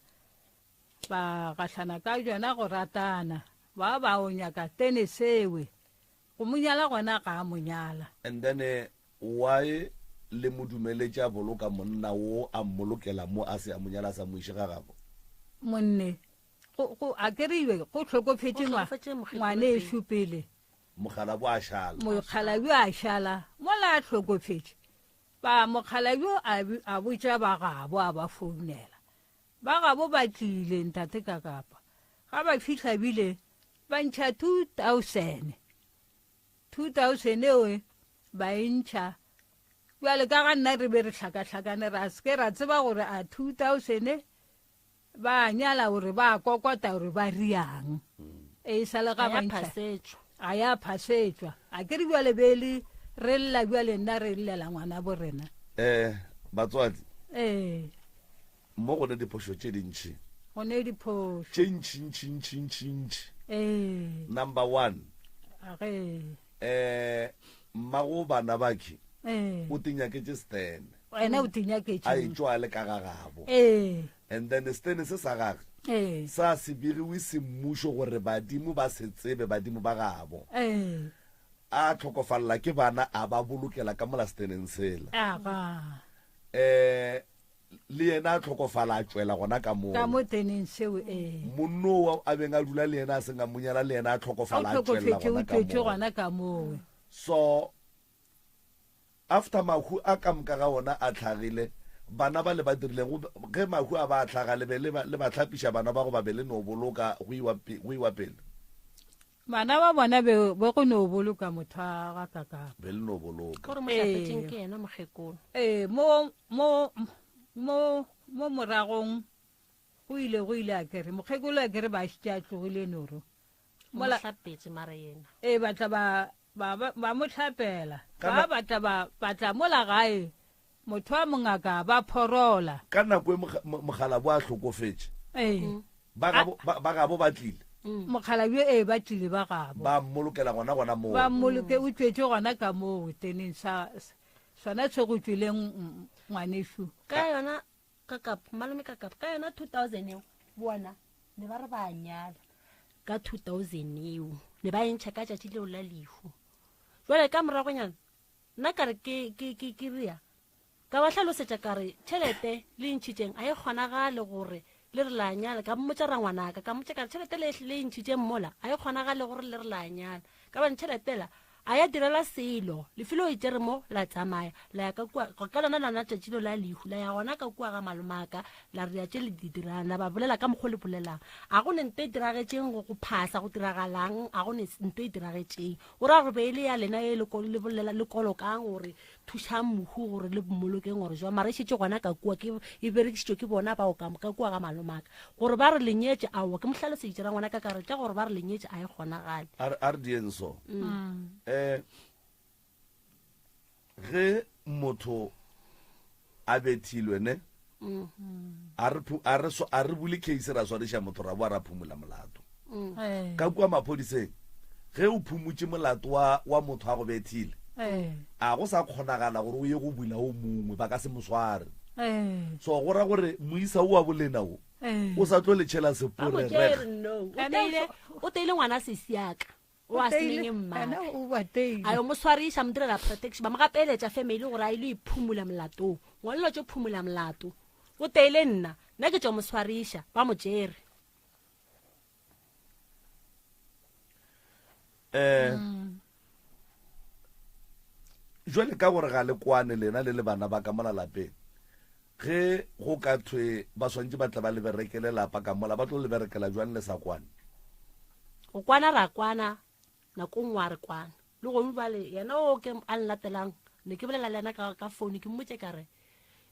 ba gahlana ka jona go ratana ba o nyaka tenesewe go mo nyala gona ga a mo nyala and then why le modumeletše a boloka monna wo a mmolokela mo a se a monyala sa moiše ga gago monne a keriwe go tlhokofetše ngwane e šupele mokgalabo a šala mola a tlhokofetše ba mokgalabjo a botša ba gabo a ba founela ba gabo ba tlile ntate kakapa ga ba fitlha bile ba ntšha 2000 ewe ba ntšha bjale ka ga nna re be re hlakahlakane ra seke ra tseba gore a 2000 ba nyala gore ba kokota gore ba riang e sale ga ba ntšha a ya phasetšwa a ke re bjale bele re lla bjale nna re llela ngwana bo rena batswadi mo gone diphošo tše dintšhi gone diphošo tše ntšhi number 1 mmago bana baki o tinyaketše stene wena o tinyaketše a etšwa le ka ga gabo and then stene se sa gage sa se biriwe semmušo gore badimo ba se tsebe badimo ba gabo a tlhokofalela ke bana a ba bolokela ka molasteneng sela le yena a tlhokofala a tswela gona ka mo teneng seo monno a beng a dula le yena a seng a monyala le yena a tlhokofala a tswela gona ka moo so after mahu a ka moka ga ona a tlhagile bana ba le ba dirileng ge mahu a ba tlhaga le ba tlhapiša bana ba go ba be le no boloka go iwa pele bana ba bona be go no boloka motho a ga kaka be le no boloka gore mo hlapetseng ke yena mogekolo mo moragong go ile a kere mogekolo a kere ba šitša tlogile noro mo hlapetse mara yena batla ba mo tlhapela ba batla mola gae motho wa mongaka ba phorola ka nako e mogala bo a hlokofetse ba gabo ba tlile mokgalabio ba tlile ba gabo ba mmolokela gona moo ba mmoloke o tswetse gona ka moo teneng sona se go tswileng ngwanešu ka yona malome kakapa ka yona 2000 eo bona ne ba re ba nyala ka 2000 eo ne ba entšha ka tšatši leo la lehu jwale ka moragonyana nna kare ke ria ka ba hlalosetša kare tšhelete le ntšhitšeng a e kgonagale gore le re la nyala ka mmotša ra ngwanaka ka mmotša kare tšhelete le ntšhitšeng mola a e kgonagale gore le re la nyala ka bane tšheletela a ya direla selo lefelo e tsere mo la tsamaya la ya ka lona lona tšatšilo la lehu la ya gona ka kua ga malomaka la re ya tše le di dirang la ba bolela ka mokgwa le bolelang a go ne nto e diragetšeng go phasa go diragalang a go ne nto e diragetšeng o ra gore be le ya lena e le bolela le kolokang gore thušang mohu gore le mmolokeng gore jwa mara šetše gona ka kua e berekisitšwe ke bona bao ka kua ga malomaka gore ba re lenyetše aowa ke mohlaloseditše ra ngwana ka kare tša gore ba re lenyetše a e kgonagale a re dienso ge motho a bethilwe ne a re bule case ra swariša motho ra boa ra phumula molato ka kua maphodiseng ge o phumutše molato wa motho a go bethile a go sa kgonagala gore o ye go bula o mongwe ba ka se mosware so go ra gore moisa o wa bolenao o sa tlo letšhela seporere o teile ngwana sesiaka wa seleng mmana ayo mo swariša mo direla protection ba mo gapeletša family gore a ile iphumula molatong ngwalelo tšo phumula molato o teile nna ke tšo mo swariša ba mo jere jwale ka gore ga le kwane lena le bana ba ka mola lapeng ge go ka thwe ba swantse ba tla ba leberekele lapa ka mola ba tlo leberekela jwang le sa kwane go kwana ra kwana nako ngwa re kwana le go mbale yena o ke a latelang ne ke bolela le yena ka phone ke mmotse kare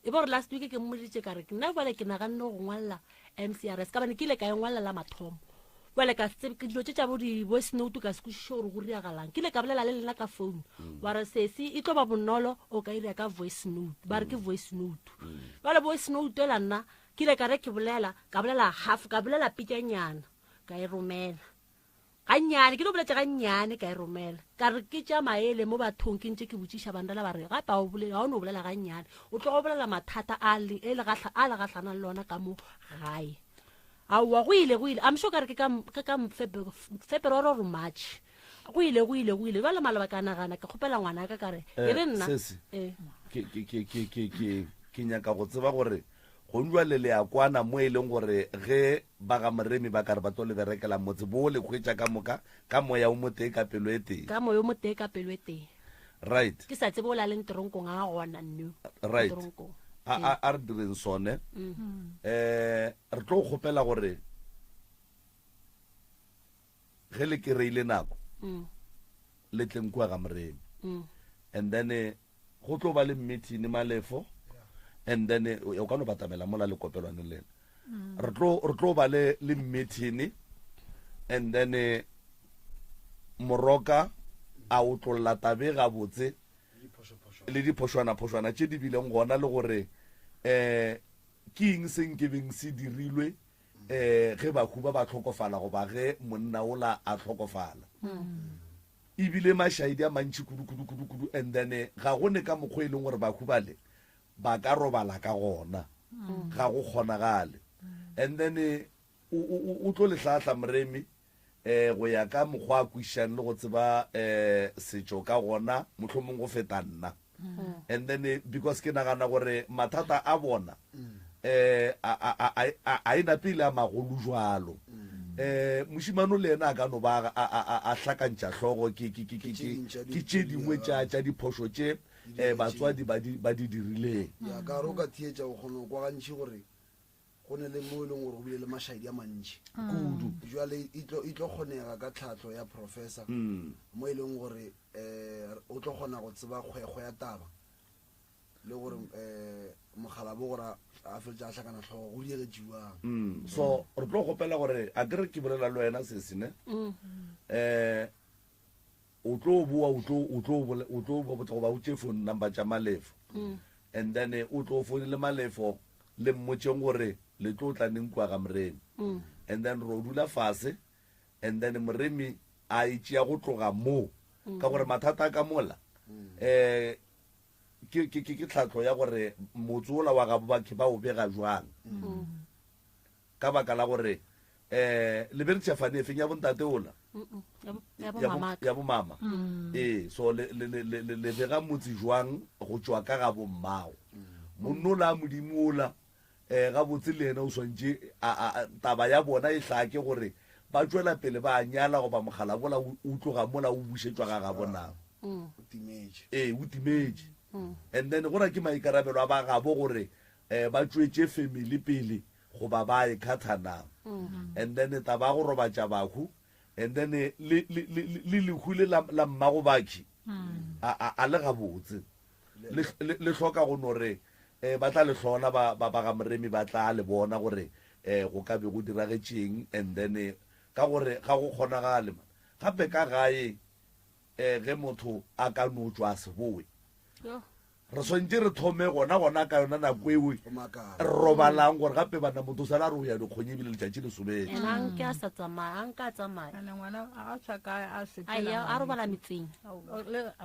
e bo re last week ke mmotse kare ke nna bale ke naganne go ngwalla MCRS ka bane ke ile ka ngwalla la mathomo bale ka tsebe ke dilo tša bo di voice note ka se kušo go ria galang ke ile ka bolela le lena ka phone wa re sesi e tlo ba bonolo o ka ira ka voice note ba re ke voice note bale voice note la nna ke ile ka re ke bolela half ka bolela pitšanyana ka e romela ganyane ke no boletša ganyane ka e romela ka re ke tša maele mo bathong ke ntše ke botšiša bandala ba re gape ga o no bolela ganyane o tlo go bolela mathata a le gatlana le lona ka mo gae aowa go ile I'm sure kare ke ka February or March go ile ba le malabaka a nagana ka kgopela ngwana ka kare e re nna ke nyaka go tseba gore go njwa le ya kwana mo e leng gore ge ba ga moremi ba kare ba tlo le berekela motse bo le khwetša ka moka ka moya o motee ka pelo e teng right ke sa tsebe o la leng teronkong a gona nno right a re direng sone re tlo kgopela gore ge le kereile nako le tleng kua ga moremi and then go tlo ba le meeting malefo and then o ka no batamela mola le kopelwane lena re tlo ba le meeting and then moroka a o tlolla tabe ga botse le diphošwana tše di bileng gona le gore ke eng seng ke beng se dirilwe ge bahu ba tlhokofala goba ge monna ola a tlhokofala ebile mašaedi a mantši kudu and then ga go ne ka mokgwa e leng gore bahu bale ba ka robala ka gona ga go kgonagale and then o tlo le tlhaatla moremi go ya ka mokgwa a kwišang le go tseba setšo ka gona mohlomong go feta nna and then because ke nagana gore mathata a bona a ena pele a magolo jalo mošimano le ena a ka no ba a hlakantša hlogo ke tše dingwe tša diphošo tše batswadi ba di dirileng ya ka ro ka thietša go kgona kwa gantši gore go ne le mo e leng gore go bile le mašaedi a mantši kudu jale e tlo kgonega ka tlhatlo ya professor mo e leng gore o tlo kgona go tseba kgwekgo ya taba le gore mogalabo gore a feletša a hlakana tlhogo go diegetšiwang so re tlo gopela gore a kere ke bolela le wena sesene o tlo boa o tlo goba o tše phone number tša malefo and then o tlo phone le malefo le mmotšeng gore le tlo tla neng kwa ga moremi and then ro dula fase and then moremi a itšea go tloga moo ka gore mathata ka mola ke tlhatlo ya gore motse ola wa gabo bakhe ba o bega jwang ka baka la gore le beretšafane efeng ya bontate ola ya bomama so le bega motse jwang go tšwa ka ga bommago monno ola a modimo ola ga botse le ena o swantše taba ya bona e hlake gore ba tšwela pele ba nyala goba mogala bola o tloga mola o bušetšwa ga ga bonang o timetše and then gona ke maikarabelo a ba gabo gore ba tšwetše family pele goba ba e kgathanang and then taba go robatša bahu and then le lehule la mmago bakhi a le gabotse le hloka go nore ba tla le hlona ba ga moremi ba tla le bona gore go ka be go diragetšeng and then ka gore ga go kgonagale gape ka gae ge motho a ka no tšwa seboe re swantse re thome gona ka yona nako eo re robalang gore gape bana motho sala re go ya dikgonye ebile letšatši le sobele anke a sa tsamaya a nka tsamaya ngwana a sa ka a se a robala metseng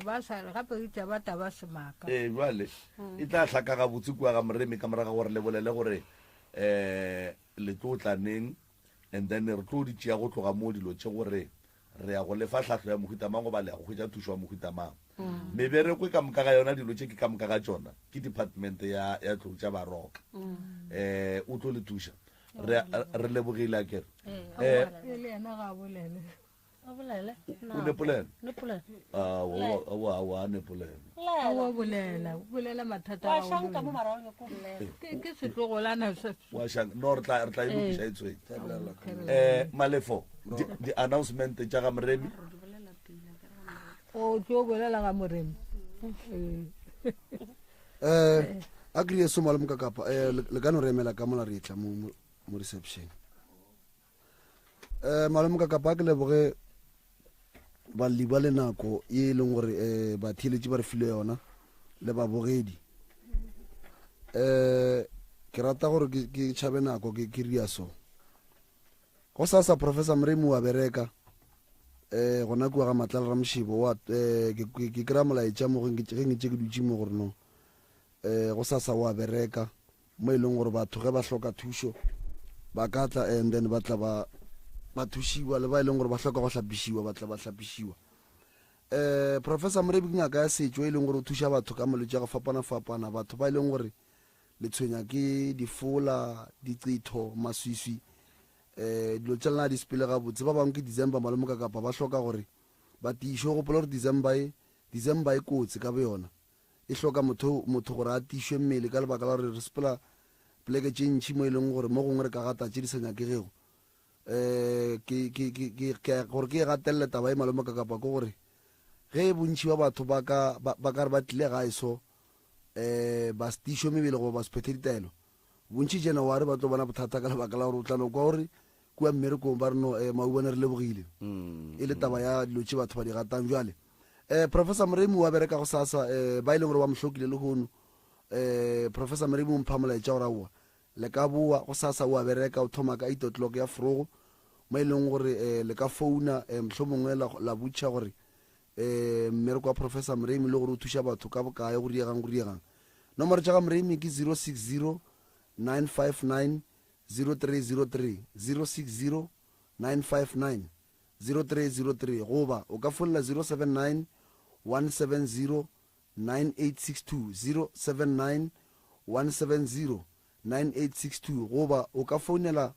ba sa gape itse ba taba semaka jwale e tla hlaka ga botse kua ga moremi ka moraga gore le bolele gore le tlo tlaneng and then re tlo di tšea go tloga mo dilo tše gore re ya go lefa tlhahlo ya mohutamang go ba le ya go hwetša thušo wa mohutamang meberekwe ka moka ga yona dilo tše ke ka moka ga tšona ke department ya tlou tša baroka o tlo le thuša re lebogile a kere le ena ga bolele o nepolene a nepolene bolela mathata ke setlogolana no re tla e lokiša e tshweng malefo di-announcement tša ga moremi o tlo bolela ga moremi a kry-e soma le mokakapa le ka no re emela ka mola re etla mo reception malome mokakapa a ke leboge balli ba le nako e leng gore batheeletši ba re file yona le babogedi ke rata gore ke tšhabe nako ke ria so go sasa professor moremi wa bereka gona kua ga matlala ra mošibo ke kry-a molaetša mo ge ngetse ke dutše mo gore no go sasa wa bereka mo e leng gore batho ge ba hloka thušo ba ka tla and then ba tla ba thušiwa le ba e leng gore ba hloka go hlapišiwa ba tla ba hlapišiwa professor moremi ke ngaka ya setšo e leng gore o thuša batho ka malwetši a go fapana-fapana batho ba e leng gore le tshwenya ke difola dicetho maswiswi dilo tša lena di sepele gabotse ba bangwe ke december malome ka kapa ba hloka gore ba tišwe gopola gore december e kotsi ka bo yona e hloka motho gore a tišwe mmele ka lebaka la gore re sepela poleke tše ntšhi mo e leng gore mo gongwe re ka gata tše di sa nyakegego gore ke e gatelele taba e malome ka kapa ke gore ge bontšhi ba batho ba ka re ba tlile gae so ba se tišwe mebele goba ba se phethe ditaelo bontšhi january ba tlo bona bothata ka lebaka la gore o tlano kwa gore kua mmerekong ba re no maubane re lebogile e le taba ya dilo tše batho ba di gatang jale professor moremi wa bereka go sasa ba e leng gore ba mohlokile le gono professor moremi o mpha molaetša gore aowa le ka boa go sasa wa bereka o thoma ka 8 o'clock ya frogo mo e leng gore le ka founa mohlho mongwe la butšha gore mmereko wa professor moremi le gore o thuša batho ka bokae go riegang nomoro tša ga moremi ke 060 959 0303 060 959 0303 goba o ka folla 079 170 9862 079 170 9862 goba o ka founela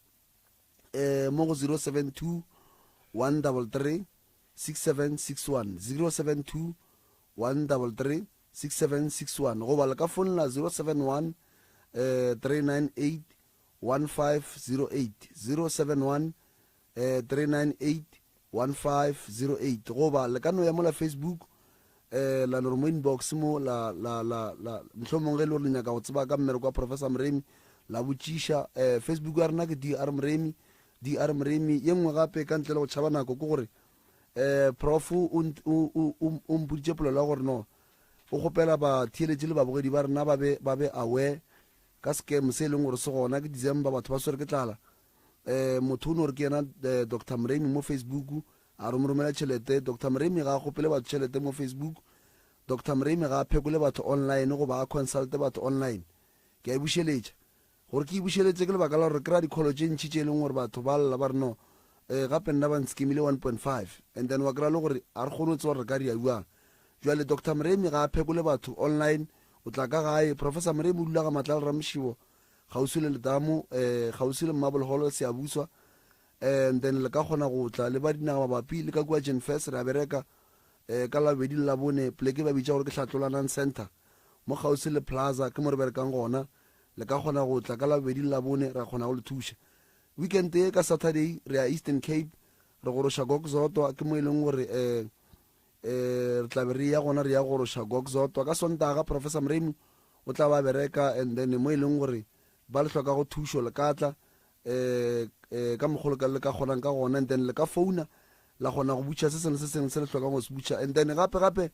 mo go 072 133 6761 072 133 6761 goba le ka founela 071 398 1508 071 398 1508 goba le ka no ya mo la Facebook la normal inbox mo la mhlomong ge le le nyaka go tseba ka mmereko wa Professor Mremi la botšiša Facebook ya rena ke DR Mremi ye nngwe gape ka ntle le go tšhaba nako ke gore prof o mpoditše polelo ya gore no o kgopela batheeletše le babogedi ba rena ba be aware ka scam se e leng gore se gona ke December batho ba swere ke tlala motho o ne gore ke yena Dr Mremi mo Facebook a re mo romela tšhelete Dr Mremi ga a kgopele batho tšhelete mo Facebook Dr Mremi ga a phekole batho online go ba a consulte batho online ke a e bušeletša gore ke e bušeletse ke lebaka la gore kry-a dikgolo tše ntšhi tše e leng gore batho ba lela ba re no gape nna ba nskemile 1.5 and then wa kry-a le gore a re kgone o tse gore re ka di auang jale Dr Mremi ga a phekole batho online o tla ka gae Professor Mremi o dula ga matla le ramošibo gausi le letamo gausi le Marble Hall se a buswa and then le ka kgona go tla le ba dinaga mabapi le ka kua Jen First re a bereka ka labedi le labone pleke ba bitša gore ke Hlatlolanang Center mo gausi le Plaza ke mo re berekang gona le ka kgona go tla ka labedi le labone ra kgona go le thuša weekend e ka Saturday re a Eastern Cape re goroša Gokzotwa ke mo e leng gore re tlabe re ya gona re ya goroša Gokzotwa ka Sontaga Professor Mremi o tla ba bereka and then mo e leng gore ba le hloka go thušo le ka tla ka mogolo ka le ka kgonang ka gona and then le ka founa la kgona go butša se sengwe se sengwe se le hlokang go se butša and then gape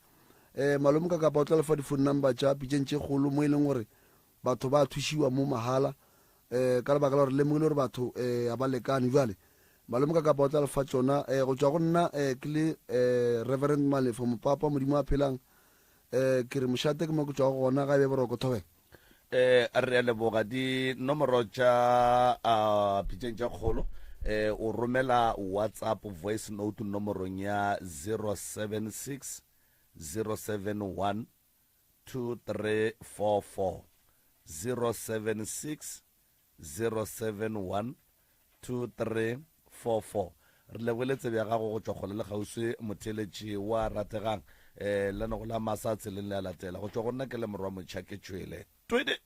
malome ka kapa o tla lefa di-phone number tša pitšeng tše kgolo mo e leng gore batho ba thušiwa mo mahala ka lebaka la gore lemogile gore batho a ba lekane jale malome ka kapa o tla lefa tšona go tšwa go nna ke le Reverend Malefo mopapa modimo a phelang ke re mošate ke mo ke tšwa go gona ga be boroko thobeng re a leboga dinomoro tša pitšeng tša kgolo o romela WhatsApp voice note nomorong ya 076 071 2344 076 071 2344 re lebeletse bja gago go tšwa kgole le kgauswi motheletši wa rategang le no go la masa tseleng le a latela go tšwa go nna ke le morwa motšha ke tšwele twede